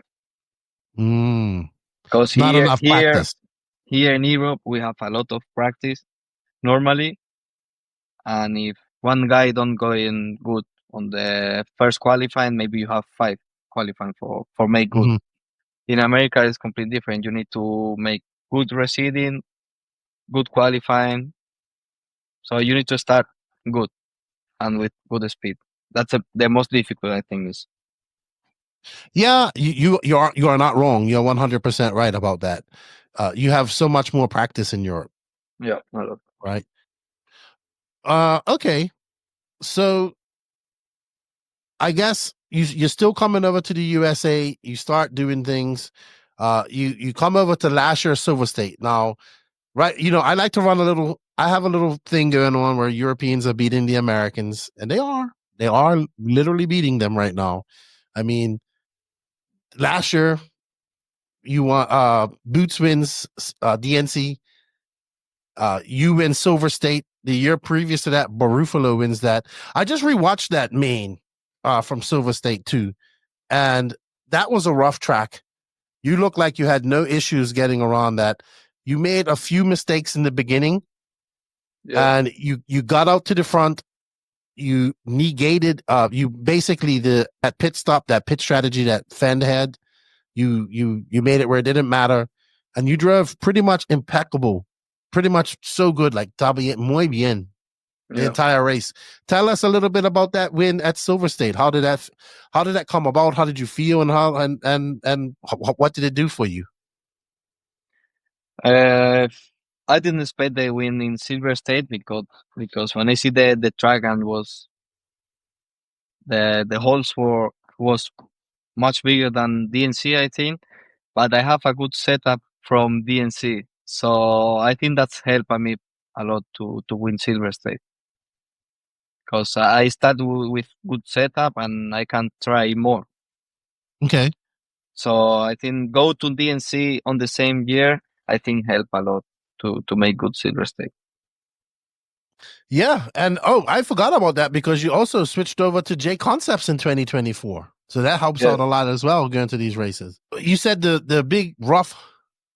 Because not enough practice. Here in Europe, we have a lot of practice normally. And if one guy don't go in good on the first qualifying, maybe you have 5 qualifying for make good. Mm-hmm. In America, it's completely different. You need to make good reseeding, good qualifying. So you need to start good and with good speed. That's the most difficult, I think, is. Yeah, you are not wrong. You're 100% right about that. You have so much more practice in Europe. Yeah, right. Okay, so I guess you're still coming over to the USA. You start doing things. You come over to last year Silver State now, right? I like to run I have a little thing going on where Europeans are beating the Americans, and they are literally beating them right now. I mean, last year you won, Boots wins DNC. You win Silver State. The year previous to that, Barufalo wins that. I just rewatched that main from Silver State too, and that was a rough track. You look like you had no issues getting around that. You made a few mistakes in the beginning, and you got out to the front. You negated. You basically that pit stop, that pit strategy that Fend had. You made it where it didn't matter, and you drove pretty much impeccable pretty much so good, like muy bien, the Yeah. entire race. Tell us a little bit about that win at Silver State. How did that come about? How did you feel, and what did it do for you? I didn't expect the win in Silver State because when I see the track and was the holes was much bigger than DNC, I think, but I have a good setup from DNC, so I think that's helped me a lot to win Silver State because I start with good setup and I can try more. Okay. So I think go to DNC on the same year, I think help a lot to make good Silver State. Yeah, and I forgot about that because you also switched over to JConcepts in 2024, so that helps Yes. out a lot as well going to these races. You said the big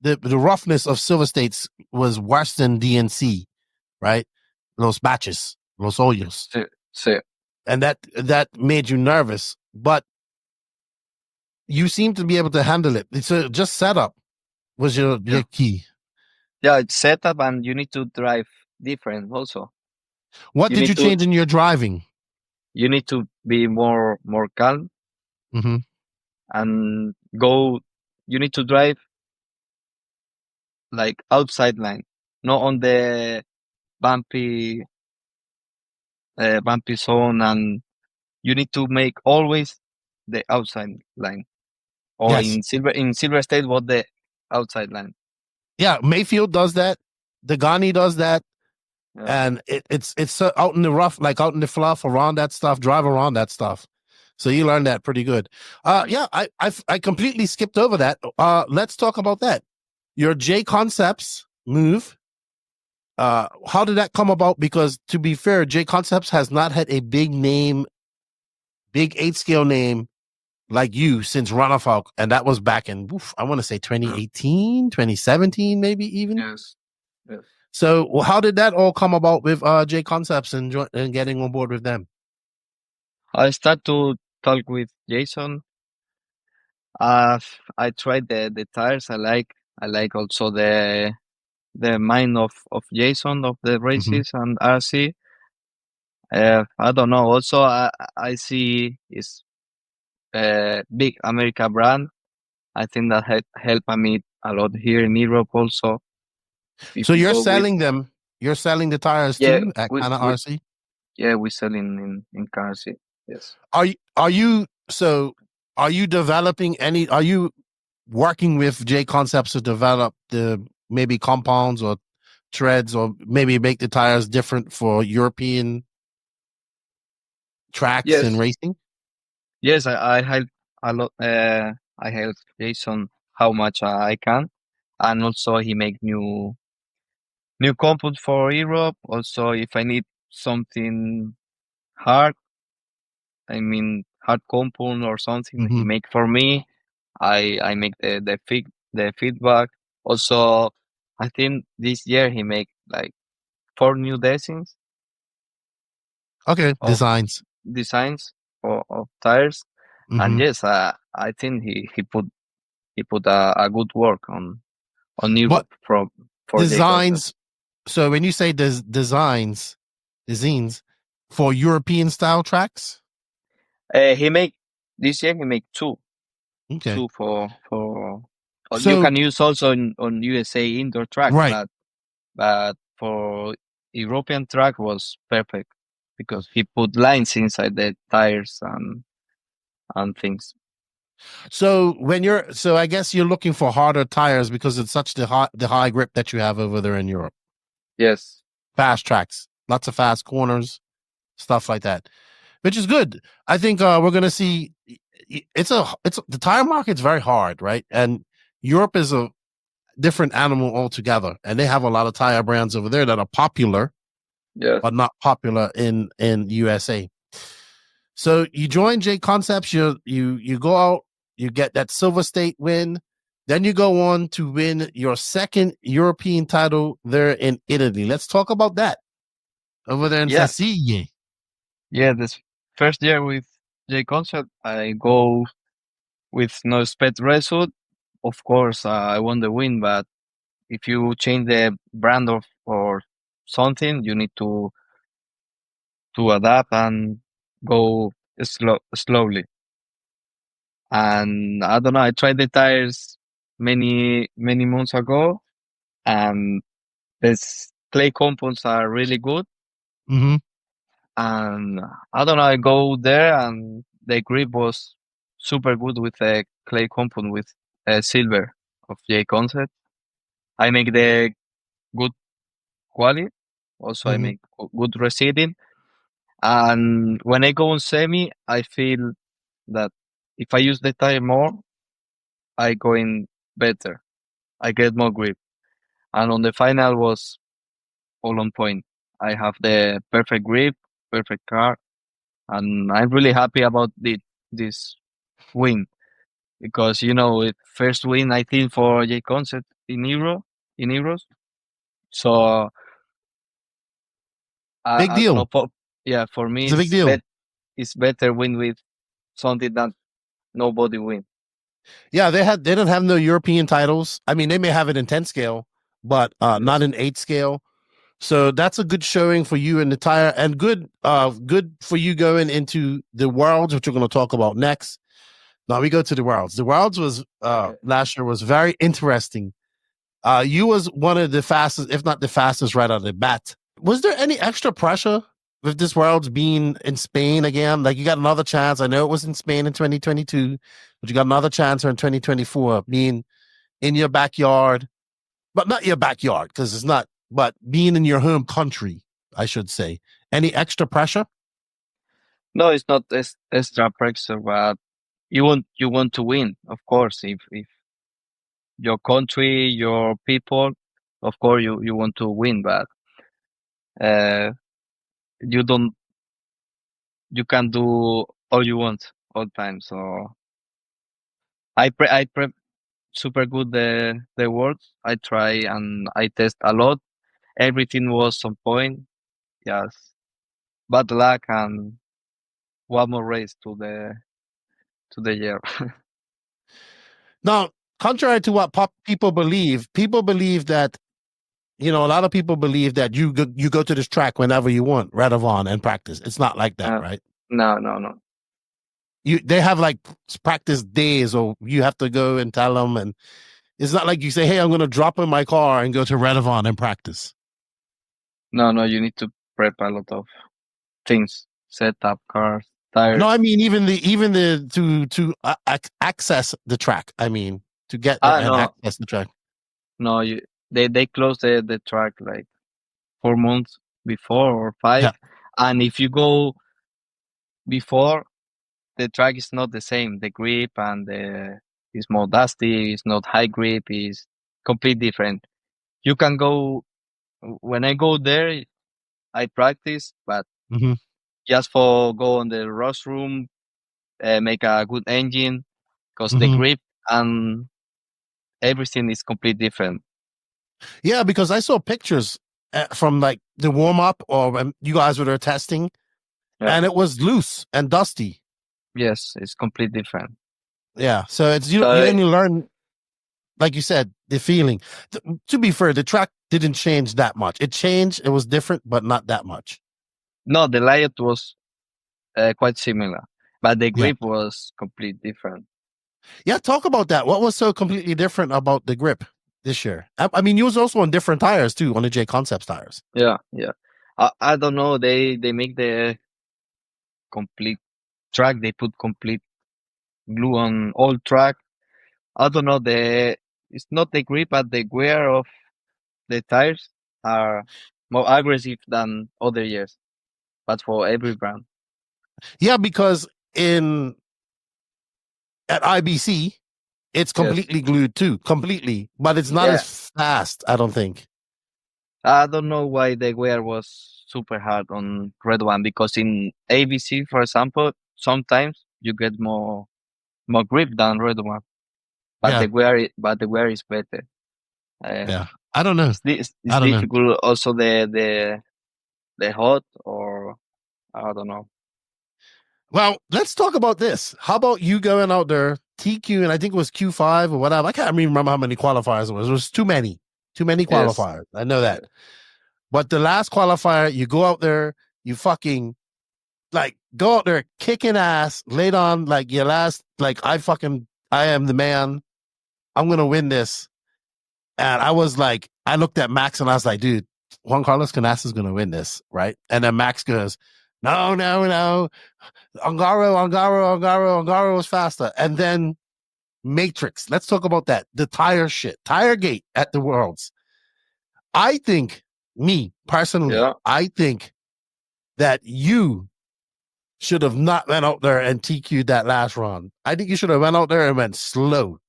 the roughness of Silver States was worse than DNC, right? Los batches, los hoyos, Sí. and that made you nervous, but you seem to be able to handle it. So just setup was your key. Yeah, it's setup and you need to drive different also. What did you change in your driving? You need to be more calm and you need to drive like outside line, not on the bumpy zone, and you need to make always the outside line. Or Yes. in Silver State, what the outside line. Yeah, Mayfield does that. Degani does that. Yeah. And it's out in the rough, like out in the fluff, around that stuff, drive around that stuff. So you learn that pretty good. Yeah, I completely skipped over that. Let's talk about that. Your JConcepts move. How did that come about? Because to be fair, JConcepts has not had a big 8-scale name like you since Runafalk, and that was back in I want to say 2018, 2017, maybe even. Yes. So how did that all come about with JConcepts and getting on board with them? I start to talk with Jason. I tried the tires. I like also the mind of Jason of the races and RC. I don't know. Also, I see is big America brand. I think that helped me a lot here in Europe also. So you're selling them. You're selling the tires too at Kana RC. Yeah, we sell in cars. Yes. Are you developing any? Are you working with JConcepts to develop the maybe compounds or treads or maybe make the tires different for European tracks and racing? Yes, I help a lot. I help Jason how much I can, and also he make new compound for Europe. Also, if I need something hard, I mean hard compound or something, he make for me. I make the feedback. Also, I think this year he make like 4 new designs. Okay, designs of tires, and yes, I think he put a good work on Europe for designs. So when you say designs for European style tracks, he make this year he make two. Okay. Two for you can use also on USA indoor track, right? But for European track was perfect because he put lines inside the tires and things. So I guess you're looking for harder tires because it's such the high grip that you have over there in Europe. Yes. Fast tracks, lots of fast corners, stuff like that, which is good. I think we're going to see the tire market's very hard, right? And Europe is a different animal altogether, and they have a lot of tire brands over there that are popular, but not popular in USA. So you join JConcepts, you go out, you get that Silver State win, then you go on to win your second European title there in Italy. Let's talk about that over there in Sicily. Yeah, this first year with JConcepts, I go with no expect result. Of course, I won the win, but if you change the brand of or something, you need to adapt and go slowly. And I don't know, I tried the tires many months ago, and this clay compounds are really good. Mm-hmm. And I don't know, I go there and the grip was super good with a clay compound with silver of JConcepts. I make the good quality. Also, I Mm-hmm. make good receding. And when I go on semi, I feel that if I use the tire more, I go in better. I get more grip. And on the final was all on point. I have the perfect grip, perfect car, and I'm really happy about this win because it first win I think for JConcepts in Euros. So Big I don't deal. know. Yeah, for me It's a big deal. it's better win with something that nobody win. Yeah, they don't have no European titles. I mean, they may have it in 10 scale, but not in 8 scale. So that's a good showing for you in the tire, and good for you going into the Worlds, which we're going to talk about next. Now we go to the Worlds. The Worlds was last year was very interesting. You was one of the fastest, if not the fastest, right out of the bat. Was there any extra pressure with this Worlds being in Spain again? Like, you got another chance. I know it was in Spain in 2022, but you got another chance in 2024 being in your backyard, but not your backyard because it's not, but being in your home country, I should say. Any extra pressure? No, it's not extra pressure, but you want to win, of course. If your country, your people, of course you want to win, but uh, you don't you can do all you want all time. So I prep super good the words. I try and I test a lot. Everything was on point. Yes, bad luck and one more race to the year. Now, contrary to what people believe that, a lot of people believe that you go to this track whenever you want, Radovan, and practice. It's not like that, right? No. They have like practice days, or you have to go and tell them, and it's not like you say, "Hey, I'm going to drop in my car and go to Radovan and practice." No, you need to prep a lot of things, set up cars, tires. No, I mean even the to access the track. I mean to get there and No. access the track. No, they close the track like 4 months before or 5, Yeah. and if you go before, the track is not the same. The grip and it's more dusty. It's not high grip. It's completely different. You can go when I go there. I practice, but Mm-hmm. just for go on the rush room, make a good engine, because the Mm-hmm. grip and everything is completely different. Yeah, because I saw pictures from like the warm up or when you guys were there testing, and it was loose and dusty. Yes, it's completely different. Yeah, so it's you only learn, like you said, the feeling. To be fair, the track didn't change that much. It changed. It was different, but not that much. No, the layout was quite similar, but the grip was completely different. Yeah, talk about that. What was so completely different about the grip this year? I mean, you was also on different tires too, on the JConcepts tires. Yeah. I don't know. They make the complete track. They put complete glue on all track. I don't know. It's not the grip, but the wear of the tires are more aggressive than other years. But for every brand. Yeah, because at IBC, it's completely glued too, completely, but it's not as fast, I don't think. I don't know why the wear was super hard on Red One, because in ABC, for example, sometimes you get more grip than Red One, but the wear is better. I don't know. It's difficult. Also, the hot, or I don't know. Well, let's talk about this. How about you going out there, TQ, and I think it was Q5 or whatever. I can't even remember how many qualifiers it was. It was too many. Too many qualifiers. I know that. But the last qualifier, you go out there, you fucking like go out there kicking ass, laid on like your last, like I am the man. I'm gonna win this. And I was like, I looked at Max and I was like, dude, Juan Carlos Canas is gonna win this, right? And then Max goes, no. Ongaro was faster. And then Matrix. Let's talk about that. The tire shit. Tire gate at the Worlds. I think, me personally, I think that you should have not went out there and TQ'd that last round. I think you should have went out there and went slow.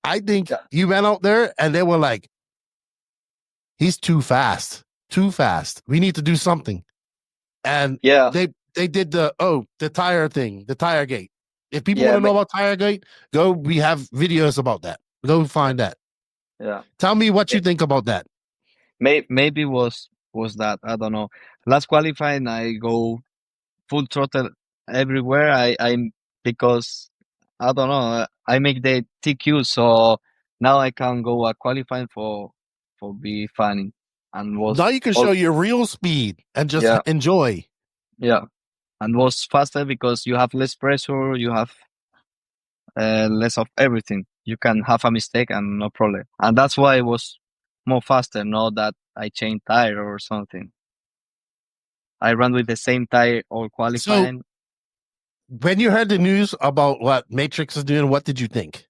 I think you went out there and they were like, he's too fast. Too fast. We need to do something. And they did the tire thing, the tire gate. If people want to know about tire gate, we have videos about that. Go find that. Yeah. Tell me what you think about that. Maybe was that, I don't know. Last qualifying, I go full throttle everywhere. I'm because I don't know. I make the TQ, so now I can go a qualifying for be funny and now you can show your real speed and just enjoy. Yeah, and was faster because you have less pressure. You have less of everything. You can have a mistake and no problem. And that's why it was more faster, not that I changed tire or something. I ran with the same tire all qualifying. So, when you heard the news about what Matrix is doing, what did you think?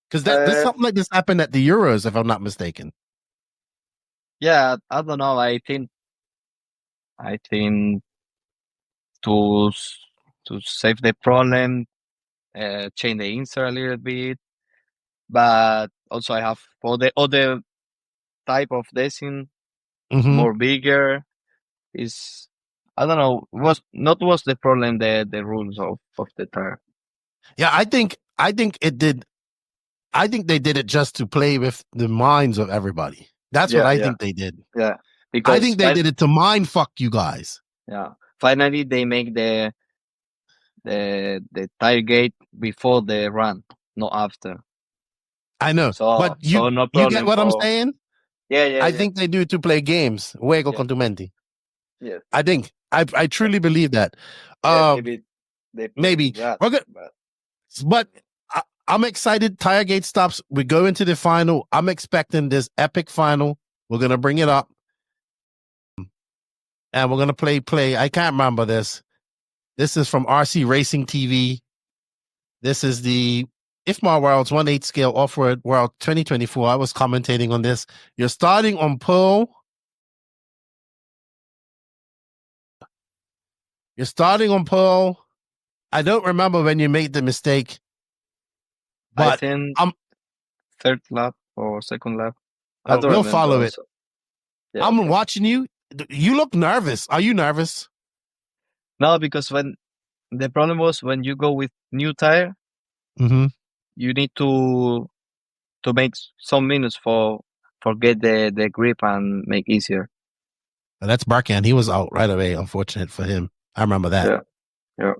Because there's something like this happened at the Euros, if I'm not mistaken. Yeah, I don't know. I think to save the problem, change the insert a little bit, but also I have for the other type of design more bigger. Is I don't know. Was the problem the rules of the tire? Yeah, I think it did. I think they did it just to play with the minds of everybody. That's what I think they did. Yeah, because I think they did it to mind fuck you guys. Yeah, finally they make the tire gate before the run, not after. I know, but you get what I'm saying? Yeah. I think they do it to play games. Juego con tu mente. Yes. I think I truly believe that. Maybe. We're good. But I'm excited. Tire gate stops. We go into the final. I'm expecting this epic final. We're gonna bring it up, and we're gonna play. I can't remember this. This is from RC Racing TV. This is the IFMAR Worlds 1/8 scale off-road world 2024. I was commentating on this. You're starting on pole. You're starting on pole. I don't remember when you made the mistake. But I think third lap or second lap. We'll follow it. Yeah, I'm watching you. You look nervous. Are you nervous? No, because when the problem was when you go with new tire, you need to make some minutes for get the grip and make easier. That's Barkan. He was out right away. Unfortunate for him. I remember that. Yeah.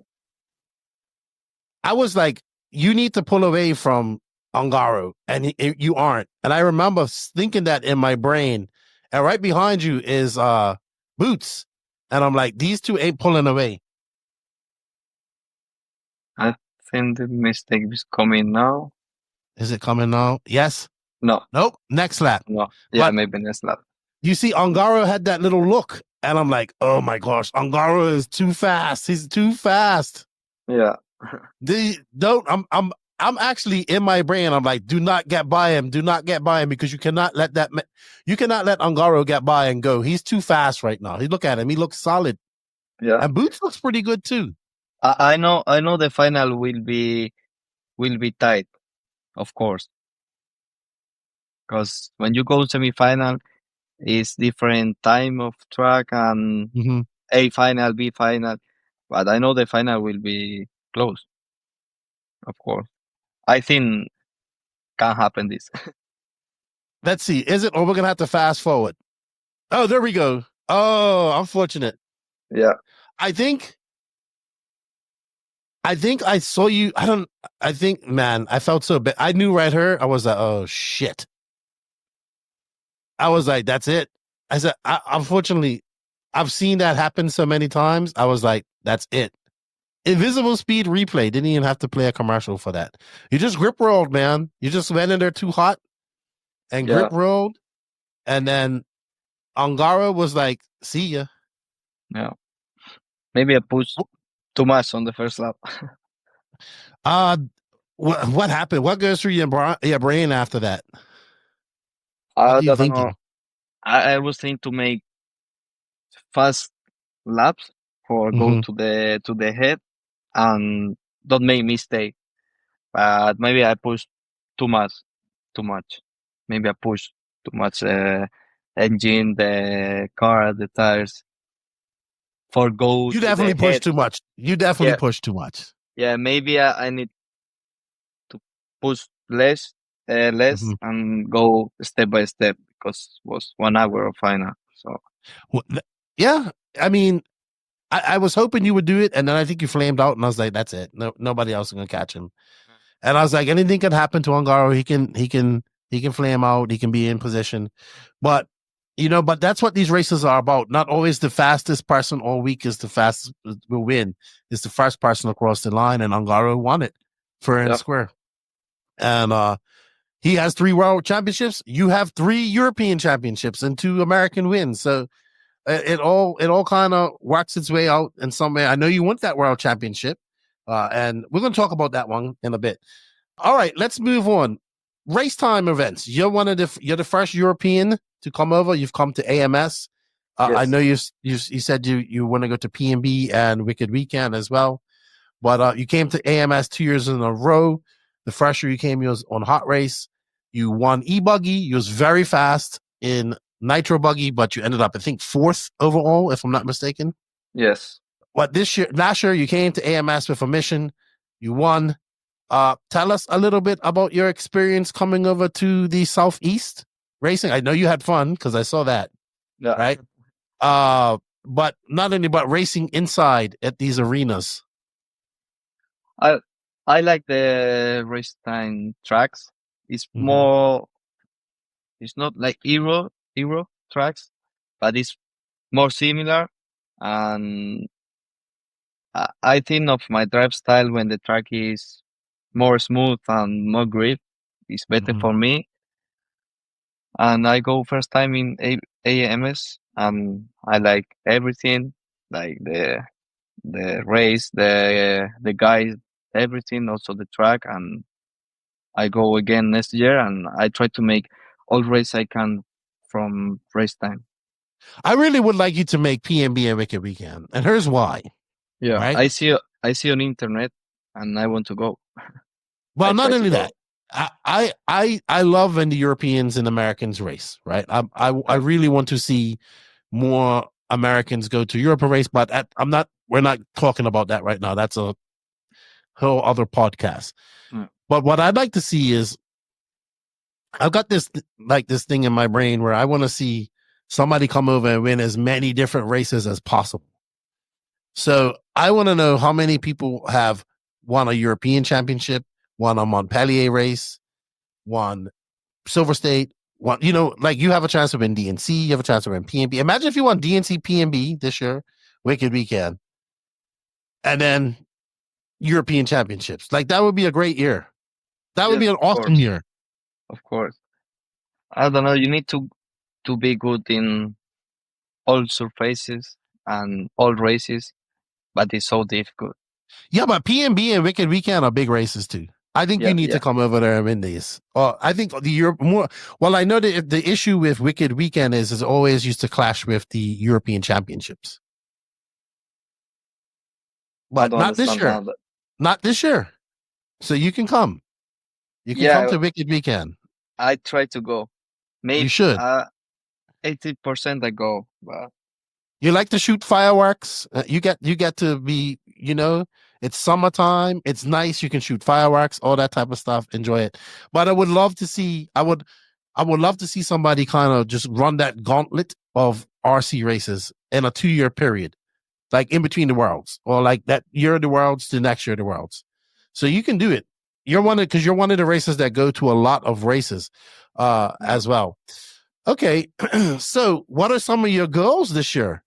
I was like, you need to pull away from Ongaro, and you aren't. And I remember thinking that in my brain. And right behind you is Boots, and I'm like, these two ain't pulling away. I think the mistake is coming now. Is it coming now? Yes. No. Nope. Next lap. No. Yeah, maybe next lap. You see, Ongaro had that little look, and I'm like, oh my gosh, Ongaro is too fast. He's too fast. Yeah. I'm actually in my brain. I'm like, do not get by him. Do not get by him because you cannot let Ongaro get by and go. He's too fast right now. Look at him. He looks solid. Yeah. And Boots looks pretty good too. I know the final will be tight, of course. Because when you go semi-final, it's different time of track and A final, B final. But I know the final will be close. Of course. I think can happen this. Let's see. Is it? Or we're going to have to fast forward. Oh, there we go. Oh, unfortunate. Yeah. I think I saw you. Man, I felt so bad. I knew right here. I was like, oh, shit. I was like, that's it. I said, unfortunately, I've seen that happen so many times. I was like, that's it. Invisible Speed replay. Didn't even have to play a commercial for that. You just grip rolled, man. You just went in there too hot and grip rolled. And then Ongaro was like, see ya. Yeah. Maybe I pushed too much on the first lap. What happened? What goes through your brain after that? I What are you don't thinking? know. I was thinking to make fast laps for go to the head and don't make mistake. But maybe I pushed too much. Maybe I pushed too much engine, the car, the tires. For go You to definitely the pushed head. too much. You definitely pushed too much. Yeah, maybe I need to push less and go step by step because it was 1 hour of final. So yeah, I mean, I was hoping you would do it, and then I think you flamed out, and I was like, that's it. No, nobody else is gonna catch him. And I was like, anything can happen to Ongaro. He can flame out. He can be in position, but but that's what these races are about. Not always the fastest person all week is the fastest will win. It's the first person across the line, and Ongaro won it fair and square. And he has 3 world championships. You have 3 European championships and 2 American wins. So it all kind of works its way out in some way. I know you want that world championship, and we're going to talk about that one in a bit. All right, let's move on. Race time events. You're the first European to come over. You've come to AMS. I know you said you want to go to PNB and Wicked Weekend as well, but you came to AMS 2 years in a row. The first year you came, you was on Hot Race. You won ebuggy. You was very fast in nitro buggy, but you ended up, I think, 4th overall, if I'm not mistaken. Yes. What last year you came to AMS with a mission. You won. Tell us a little bit about your experience coming over to the Southeast racing. I know you had fun because I saw that. Yeah. Right. But not only but racing inside at these arenas. I like the race time tracks. It's more. It's not like Euro tracks, but it's more similar. And I think of my drive style when the track is more smooth and more grip. It's better for me. And I go first time in AMS, and I like everything, like the race, the guys, everything, also the track. And I go again next year, and I try to make all race I can from race time. I really would like you to make PNB and Wicked Weekend, and here's why. Yeah, right? I see on internet, and I want to go. Well, not only that, I love when the Europeans and Americans race. Right, I really want to see more Americans go to Europe and race, but we're not talking about that right now. That's a whole other podcast. But what I'd like to see is, I've got this thing in my brain where I want to see somebody come over and win as many different races as possible. So I want to know how many people have won a European championship, won a Montpellier race, won Silver State, won, like you have a chance to win DNC, you have a chance to win PNB. Imagine if you won DNC, PNB this year, Wicked Weekend, and then European championships. Like that would be a great year. That would be an awesome year. Of course. I don't know. You need to be good in all surfaces and all races, but it's so difficult. Yeah, but PNB and Wicked Weekend are big races too. I think you need to come over there and win these. I think the Europe more. Well, I know that the issue with Wicked Weekend is always used to clash with the European Championships, but not this year. Not this year. So you can come. You can come to Wicked Weekend. I try to go. Maybe you should. 80% I go. But you like to shoot fireworks. You get to be. It's summertime. It's nice. You can shoot fireworks, all that type of stuff. Enjoy it. But I would love to see. I would love to see somebody kind of just run that gauntlet of RC races in a 2-year period, like in between the worlds, or like that year of the worlds to next year of the worlds. So you can do it. You're one of the races that go to a lot of races as well. Okay, so what are some of your goals this year?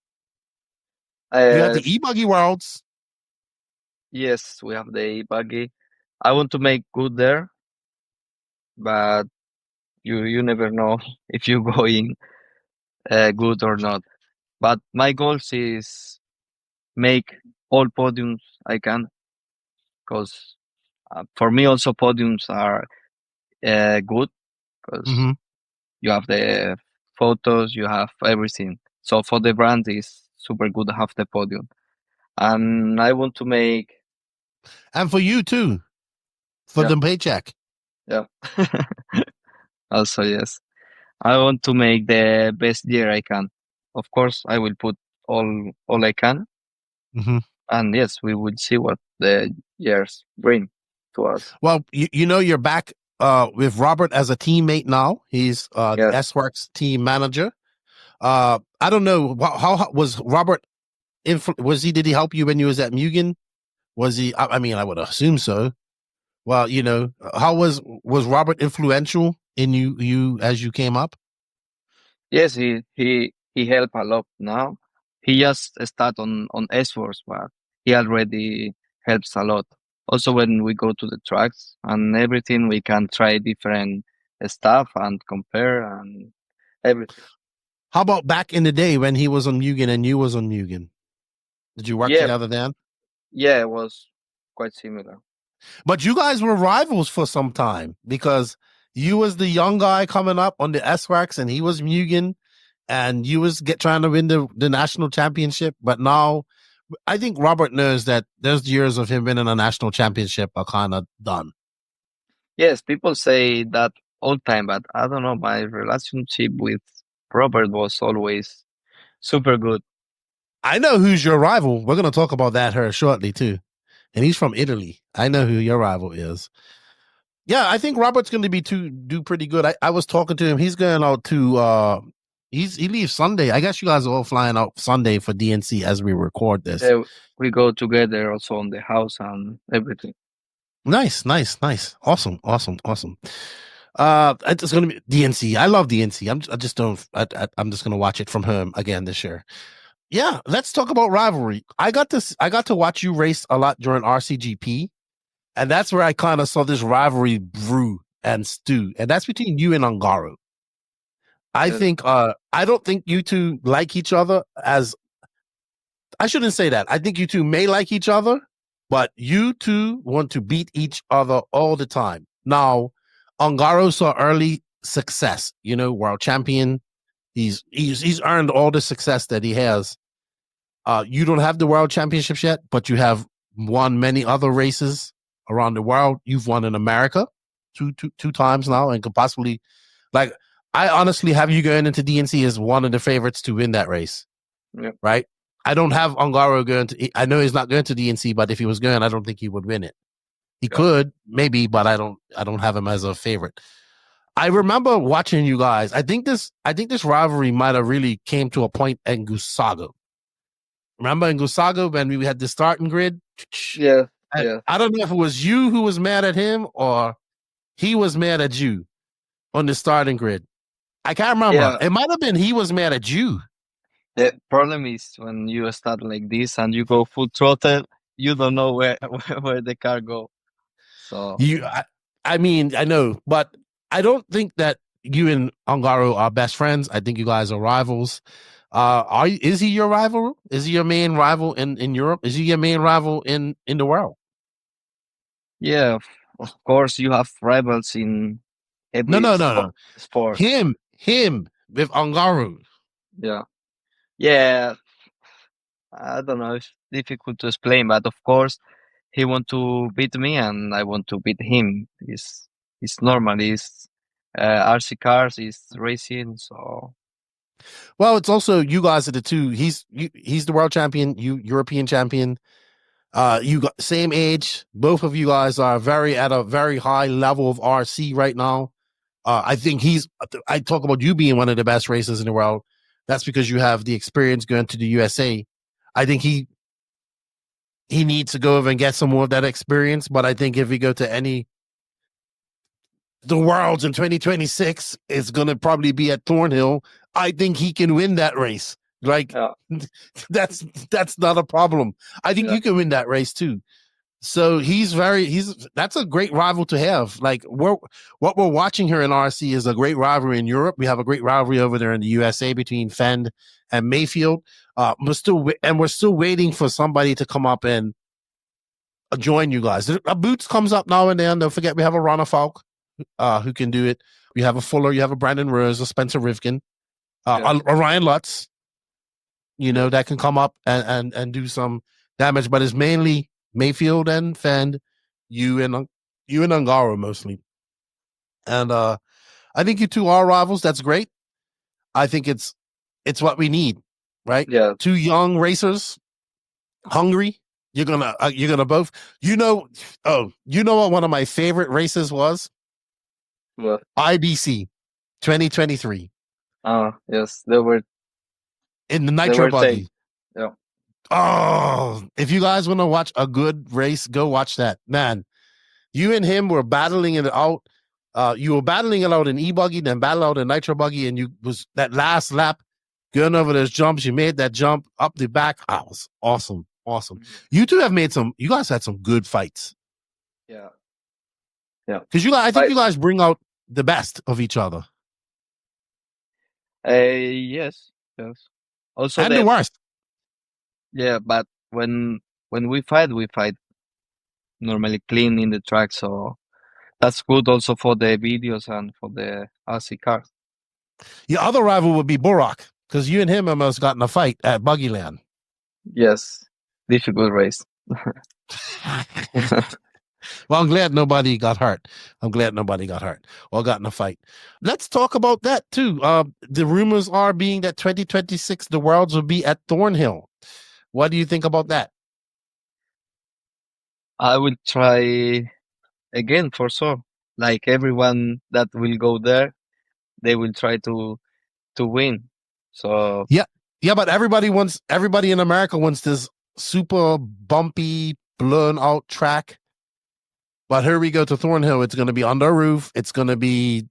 You have Uh, the ebuggy worlds. yes, we have the buggy. I want to make good there, but you never know if you go in good or not. But my goals is make all podiums I can, because for me also podiums are good, because Mm-hmm. you have the photos, you have everything. So for the brand is super good to have the podium. And I want to make, And for you too, for yeah, the paycheck. yeah. Also, yes. I want to make the best year I can. Of course, I will put all I can, Mm-hmm. and yes, we will see what the years bring to us. Well, you know you're back with Robert as a teammate now. He's the Yes. Sworkz team manager. I don't know how was Robert. Was he? Did he help you when you was at Mugen? Was he? I mean, I would assume so. Well, you know, how was Robert influential in you as you came up? Yes, he helped a lot now. He just start on S-Force, but he already helps a lot. Also, when we go to the tracks and everything, we can try different stuff and compare and everything. How about back in the day when he was on Mugen and you was on Mugen? Did you work Yeah, together then? yeah, it was quite similar. But you guys were rivals for some time because you was the young guy coming up on the S-Wax and he was Mugen and you was trying to win the national championship. But now I think Robert knows that those years of him winning a national championship are kind of done. Yes, people say that all time, but I don't know. My relationship with Robert was always super good. I know who's your rival. We're going to talk about that here shortly too. And he's from Italy. I know who your rival is. Yeah, I think Robert's going to do pretty good. I was talking to him. He's going out to he leaves Sunday. I guess you guys are all flying out Sunday for DNC as we record this. We go together also on the house and everything. Nice. Awesome. It's going to be DNC. I love DNC. I just don't. I'm just going to watch it from home again this year. Yeah, let's talk about rivalry. I got to watch you race a lot during RCGP, and that's where I kind of saw this rivalry brew and stew, and that's between you and Ongaro. I think I don't think you two like each other as I shouldn't say that. I think you two may like each other, but you two want to beat each other all the time. Now, Ongaro saw early success, you know, world champion. He's earned all the success that he has. You don't have the world championships yet, but you have won many other races around the world. You've won in America two times now, and could possibly, like, I honestly have you going into DNC as one of the favorites to win that race. Yep. Right? I don't have Ongaro going to. I know he's not going to DNC, but if he was going, I don't think he would win it. He could maybe, but I don't have him as a favorite. I remember watching you guys. I think this rivalry might have really came to a point in Gusago. Remember in Gusago when we had the starting grid? Yeah. I don't know if it was you who was mad at him or he was mad at you on the starting grid. I can't remember. Yeah. It might have been he was mad at you. The problem is when you start like this and you go full throttle, you don't know where the car go. So I mean, I know, but I don't think that you and Ongaro are best friends. I think you guys are rivals. Is he your rival? Is he your main rival in Europe? Is he your main rival in the world? yeah, of course you have rivals in every No. sport. Him with Ongaro. Yeah. I don't know. It's difficult to explain, but of course he want to beat me and I want to beat him. It's normal. It's RC cars. It's racing. So Well, it's also you guys are the two. He's the world champion. You European champion. You got same age. Both of you guys are at a very high level of RC right now. I think I talk about you being one of the best racers in the world. That's because you have the experience going to the USA. I think he needs to go over and get some more of that experience. But I think if we go to any the Worlds in 2026 is going to probably be at Thornhill. I think he can win that race. Like that's not a problem. I think you can win that race too. So that's a great rival to have. Like what we're watching here in RC is a great rivalry in Europe. We have a great rivalry over there in the USA between Fend and Mayfield. We're still waiting for somebody to come up and join you guys. A Boots comes up now and then. Don't forget we have a Rana Falk who can do it. We have a Fuller, you have a Brandon Rose, a Spencer Rivkin, a Ryan Lutz, that can come up and do some damage, but it's mainly Mayfield and Fend, you and Ongaro mostly. And I think you two are rivals. That's great. I think it's what we need, right? Yeah. Two young racers, hungry. You're gonna both. What one of my favorite races was? What? IBC 2023. Yes, they were in the nitro buggy. Yeah. Oh, if you guys want to watch a good race, go watch that. Man, you and him were battling it out. You were battling it out in e-buggy, then battle out in nitro buggy, and you was that last lap going over those jumps. You made that jump up the back. It was awesome. Awesome. You two have you guys had some good fights. Yeah. Because I think you guys bring out the best of each other. Yes. Also, and the worst. Yeah, but when we fight normally clean in the track, so that's good also for the videos and for the RC cars. Your other rival would be Borak, because you and him almost got in a fight at Buggyland. Yes, difficult race. Well, I'm glad nobody got hurt. Or got in a fight. Let's talk about that too. The rumors are being that 2026, the Worlds will be at Thornhill. What do you think about that? I will try again for sure. Like everyone that will go there, they will try to win. So yeah, but everybody in America wants this super bumpy, blown out track. But here we go to Thornhill. It's going to be under a roof. It's going to be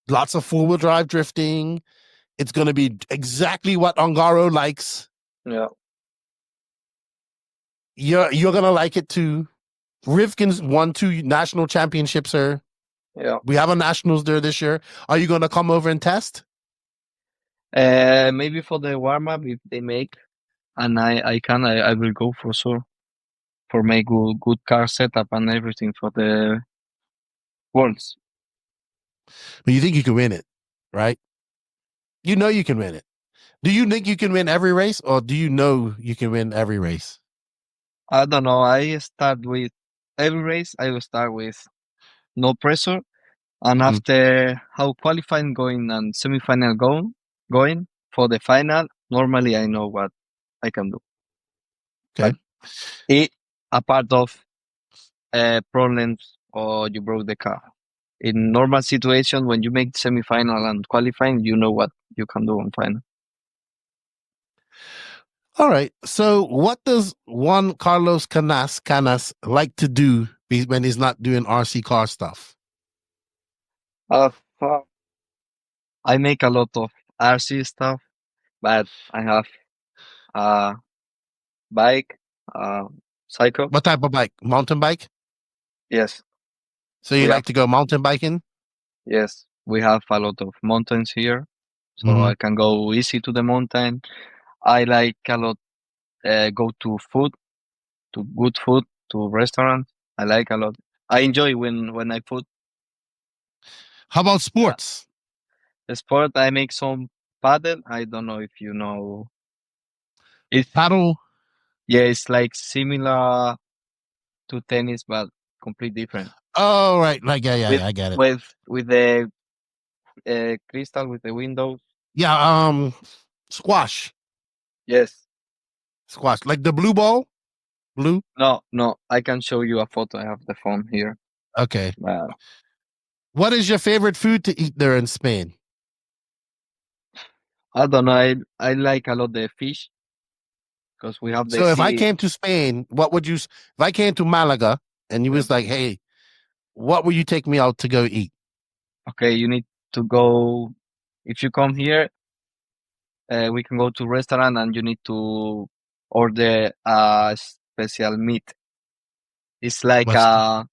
lots of four-wheel drive drifting. It's going to be exactly what Ongaro likes. Yeah. You're going to like it too. Rivkin's won 2 national championships, sir. Yeah. We have a nationals there this year. Are you going to come over and test? Maybe for the warm-up if they make. And I will go for sure. For make good car setup and everything for the Worlds. But you think you can win it, right? You know you can win it. Do you think you can win every race, or do you know you can win every race? I don't know. I start with every race. I will start with no pressure, and after how qualifying going and semi-final going for the final, normally I know what I can do. Okay. But a part of problems or you broke the car. In normal situation, when you make semi-final and qualifying, you know what you can do on final. All right. So what does Juan Carlos Canas like to do when he's not doing RC car stuff? I make a lot of RC stuff, but I have a bike, cycle. What type of bike? Mountain bike? Yes. So you like to go mountain biking? Yes. We have a lot of mountains here, so I can go easy to the mountain. I like a lot go to good food, to restaurants. I like a lot. I enjoy when I food. How about sports? The sport, I make some paddle. I don't know if you know. It's paddle? Yeah, it's like similar to tennis, but completely different. Oh, right. Like, yeah, I get it. With the crystal, with the windows. Yeah, squash. Yes. Squash. Like the blue ball? Blue? No. I can show you a photo. I have the phone here. Okay. What is your favorite food to eat there in Spain? I don't know. I like a lot the fish. Because we have the So if I came to Spain, if I came to Malaga and you was like, hey, what would you take me out to go eat? Okay, you need to go. If you come here, we can go to restaurant and you need to order a special meat. It's like What's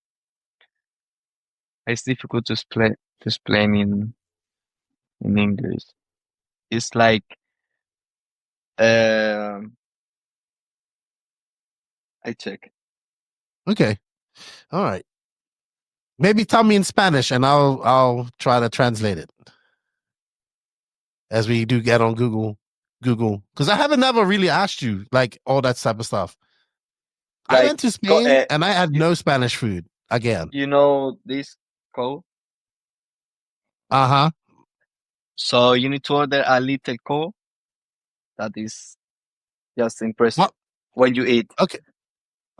it's difficult to explain in English. It's like uh, I check. okay? All right. Maybe tell me in Spanish, and I'll try to translate it as we do get on Google. Because I haven't never really asked you like all that type of stuff. I Like went to Spain and I had you, no Spanish food again. you know this code. Uh huh. So you need to order a little code that is just impressive Well, when you eat. okay.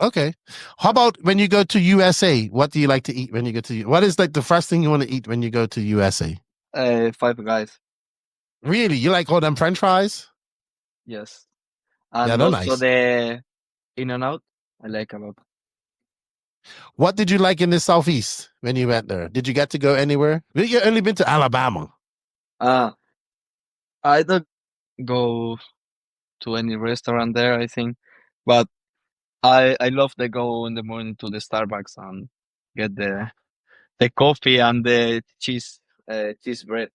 Okay. How about when you go to USA? What do you like to eat when you go to? What is like the first thing you want to eat when you go to USA? Five Guys, Really, you like all them French fries? yes, Yeah, and they're also nice. the In and Out. I like a lot. What did you like in the Southeast when you went there? Did you get to go anywhere? You only been to Alabama. Uh I don't go to any restaurant there, I think, but I love to go in the morning to the Starbucks and get the coffee and the cheese bread.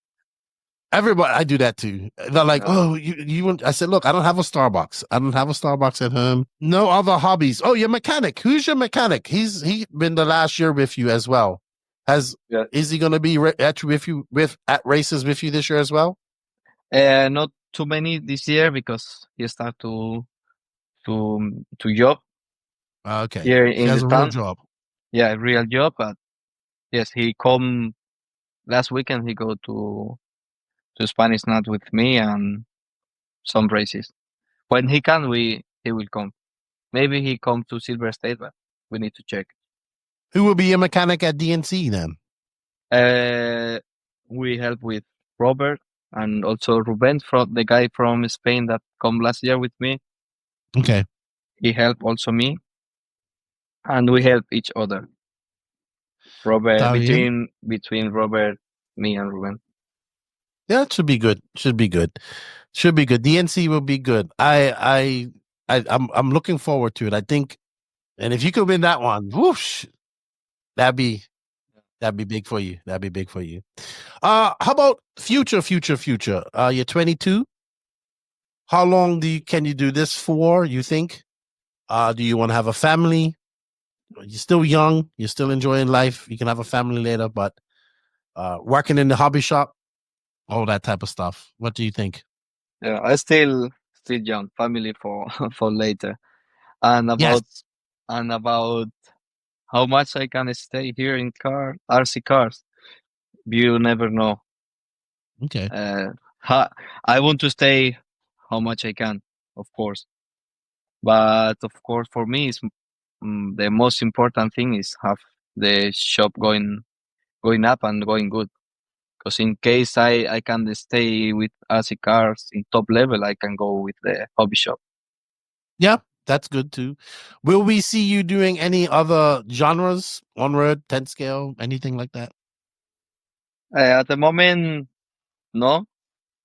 Everybody, I do that too. They're like, Uh, "Oh, you want?" I said, "Look, I don't have a Starbucks. I don't have a Starbucks at home. No other hobbies. Oh, your mechanic. Who's your mechanic? He been the last year with you as well. yeah. Is he going to be at races with you this year as well? Not too many this year because he start to job Okay, here he in has the a real town. job. Yeah, real job. But yes, he come last weekend. He go to Spanish Nut with me and some races. When he can, he will come. Maybe he come to Silver State, but we need to check. Who will be your mechanic at DNC then? We help with Robert and also Ruben, from the guy from Spain that come last year with me. Okay, He helped also me, and we help each other. Robert Está bien. between Robert, me, and Ruben. Yeah, it should be good. Should be good. Should be good. DNC will be good. I'm looking forward to it. I think, and if you could win that one, whoosh, that'd be big for you. That'd be big for you. How about future? You're 22. How long can you do this for? You think? Do you want to have a family? You're still young. You're still enjoying life. You can have a family later, but working in the hobby shop, all that type of stuff. What do you think? Yeah, I still young. Family for for later. And Yes. about how much I can stay here in RC cars. You never know. Okay. Ha, I want to stay how much I can, of course. But of course, for me, the most important thing is have the shop going up and going good. Because in case I can stay with RC cars in top level, I can go with the hobby shop. Yeah, that's good too. Will we see you doing any other genres, on-road, 10 scale, anything like that? At the moment, no.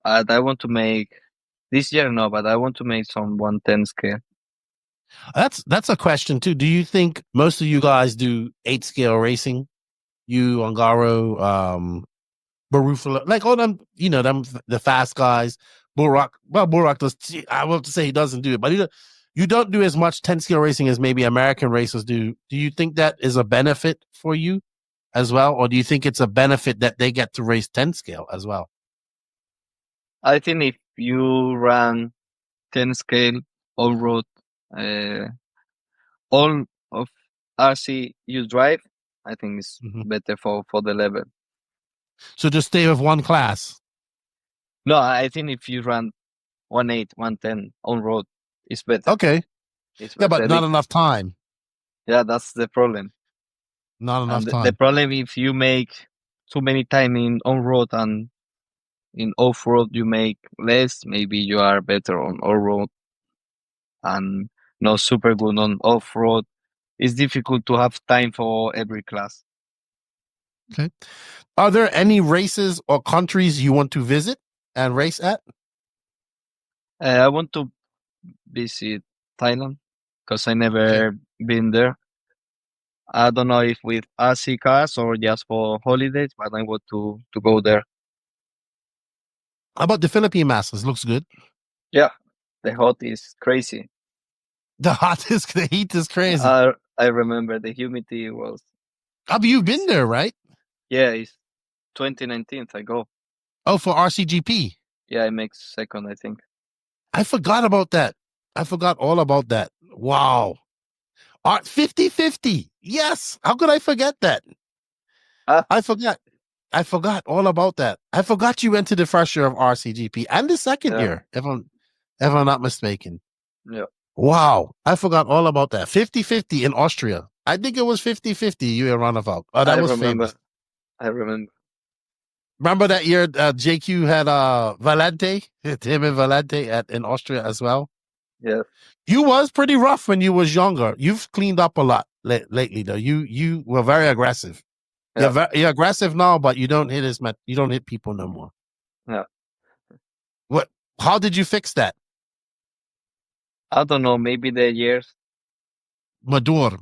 I want to make this year, no, but I want to make some 110 scale. That's a question too. Do you think most of you guys do 8 scale racing? You, Ongaro, Barufalo, like all them, them the fast guys. Burak, well, Burak does. I will have to say he doesn't do it, but you don't do as much 10 scale racing as maybe American racers do. Do you think that is a benefit for you as well, or do you think it's a benefit that they get to race 10 scale as well? I think if you run 10 scale all road, uh, all of RC you drive, I think it's Mm-hmm. better for the level. So just stay with one class. No, I think if you run 1.8, 110 on road, it's better. Okay. It's Yeah, but better. not enough time. Yeah, that's the problem. Not enough And the time. problem if you make too many time in on road and in off road you make less, maybe you are better on all road and not super good on off road. It's difficult to have time for every class. Okay. Are there any races or countries you want to visit and race at? I want to visit Thailand because I never been there. I don't know if with RC cars or just for holidays, but I want to go there. How about the Philippine Masters? Looks good. Yeah, the hot is crazy. The heat is crazy. I remember the humidity was. You've been there, right? Yeah, it's 2019. I go. Oh, for RCGP. Yeah, I make second, I think. I forgot about that. I forgot all about that. Wow. 50-50. Yes. How could I forget that? I forgot all about that. I forgot you went to the first year of RCGP and the second year, if I'm not mistaken. Yeah. Wow. I forgot all about that. 50-50 in Austria. I think it was 50-50, you and Ronnevalk. Oh, that was famous. I remember. Remember that year JQ had Valente, him and Valente in Austria as well? Yeah. You was pretty rough when you was younger. You've cleaned up a lot lately, though. You were very aggressive. Yeah. You're aggressive now, but you don't hit people no more. Yeah. How did you fix that? I don't know. Maybe the years. Maduro.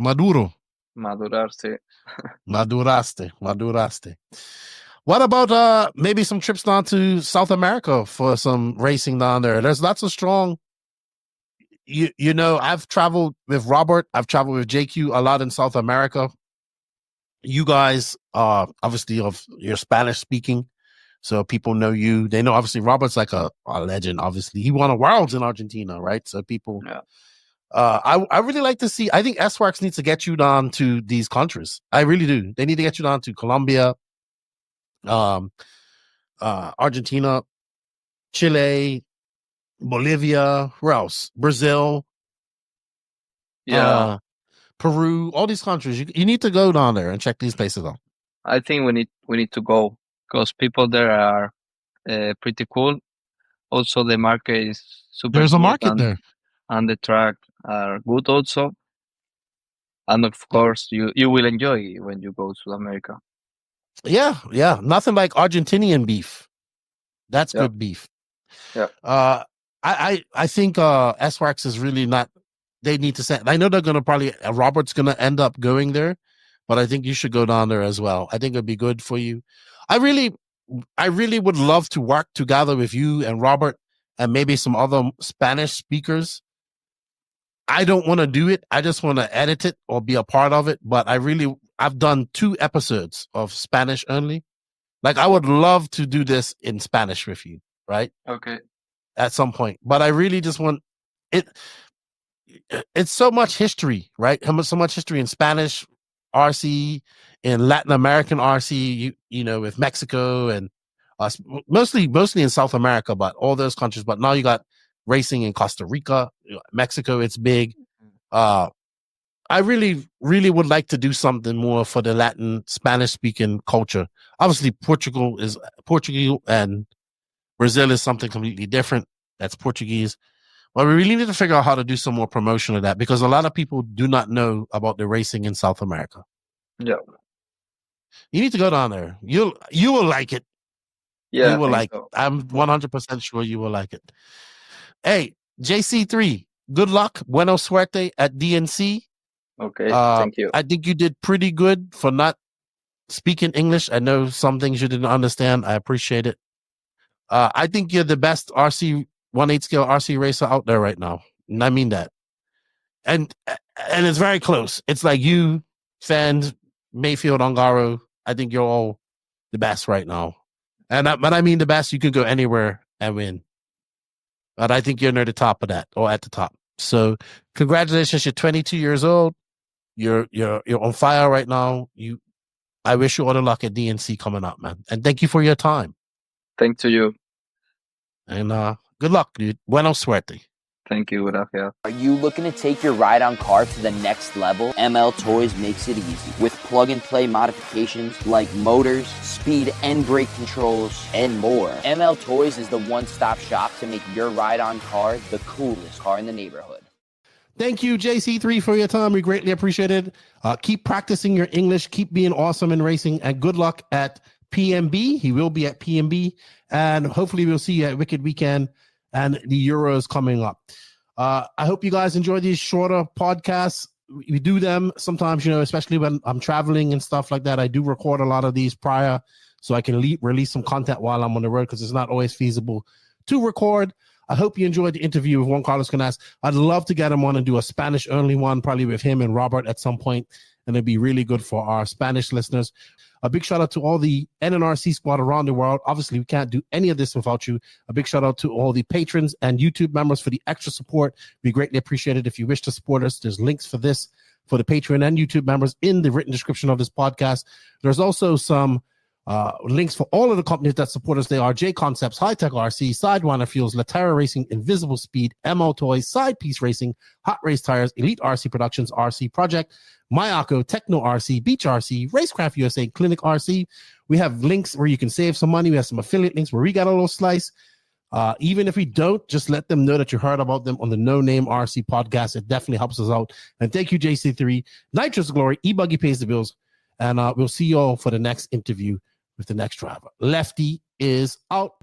Madurarse. Maduraste. What about maybe some trips down to South America for some racing down there? There's lots of strong. You know, I've traveled with Robert. I've traveled with JQ a lot in South America. You guys are obviously you're Spanish speaking, so people know you. They know obviously Robert's like a legend. Obviously, he won a Worlds in Argentina, right? So people. Yeah. I really like to see. I think Sworkz needs to get you down to these countries. I really do. They need to get you down to Colombia, Argentina, Chile, Bolivia, where else? Brazil, Peru, all these countries. You need to go down there and check these places out. I think we need to go because people there are pretty cool. Also, the market is super. There's a market there, and the track are good also. And of course, you will enjoy when you go to America. Yeah. Nothing like Argentinian beef. That's good beef. Yeah. I think Sworkz is really not. They need to say. I know they're gonna probably. Robert's gonna end up going there, but I think you should go down there as well. I think it'd be good for you. I really would love to work together with you and Robert and maybe some other Spanish speakers. I don't want to do it. I just want to edit it or be a part of it. But I've done 2 episodes of Spanish only. Like I would love to do this in Spanish with you, right? Okay. At some point. But I really just want it. It's so much history, right? So much history in Spanish RC, in Latin American RC, you know, with Mexico and mostly in South America, but all those countries. But now you got racing in Costa Rica, Mexico. It's big. I really, really would like to do something more for the Latin Spanish speaking culture. Obviously, Portugal and Brazil is something completely different. That's Portuguese. But we really need to figure out how to do some more promotion of that because a lot of people do not know about the racing in South America. Yeah. You need to go down there. You will like it. Yeah. You will like it. I'm 100% sure you will like it. Hey, JC3, good luck. Buena suerte at DNC. Okay, thank you. I think you did pretty good for not speaking English. I know some things you didn't understand. I appreciate it. I think you're the best RC 1/8 scale RC racer out there right now. And I mean that. And it's very close. It's like you, Fend, Mayfield, Ongaro. I think you're all the best right now. But I mean the best. You can go anywhere and win. But I think you're near the top of that or at the top. So congratulations. You're 22 years old. You're on fire right now. I wish you all the luck at DNC coming up, man. And thank you for your time. Thanks to you. And good luck, dude. Buena suerte. Thank you, gracias. Are you looking to take your ride-on car to the next level? ML Toys makes it easy with plug-and-play modifications like motors, speed and brake controls, and more. ML Toys is the one-stop shop to make your ride-on car the coolest car in the neighborhood. Thank you, JC3, for your time. We greatly appreciate it. Keep practicing your English. Keep being awesome in racing. And good luck at PMB. He will be at PMB. And hopefully we'll see you at Wicked Weekend and the Euros coming up. I hope you guys enjoy these shorter podcasts. We do them sometimes, especially when I'm traveling and stuff like that. I do record a lot of these prior so I can release some content while I'm on the road because it's not always feasible to record. I hope you enjoyed the interview with Juan Carlos Canas. I'd love to get him on and do a Spanish-only one, probably with him and Robert at some point, and it'd be really good for our Spanish listeners. A big shout-out to all the NNRC squad around the world. Obviously, we can't do any of this without you. A big shout-out to all the patrons and YouTube members for the extra support. We greatly appreciate it. If you wish to support us, there's links for this for the Patreon and YouTube members in the written description of this podcast. There's also some links for all of the companies that support us. They are JConcepts, High Tech RC, Sidewinder Fuels, Latera Racing, Invisible Speed, ML Toys, Side Piece Racing, Hot Race Tires, Elite RC Productions, RC Project, Mayako, Techno RC, Beach RC, Racecraft USA, Clinic RC. We have links where you can save some money. We have some affiliate links where we got a little slice. Even if we don't, just let them know that you heard about them on the No Name RC podcast. It definitely helps us out. And thank you, JC3. Nitro's Glory, ebuggy pays the bills. And we'll see you all for the next interview with the next driver. Lefty is out.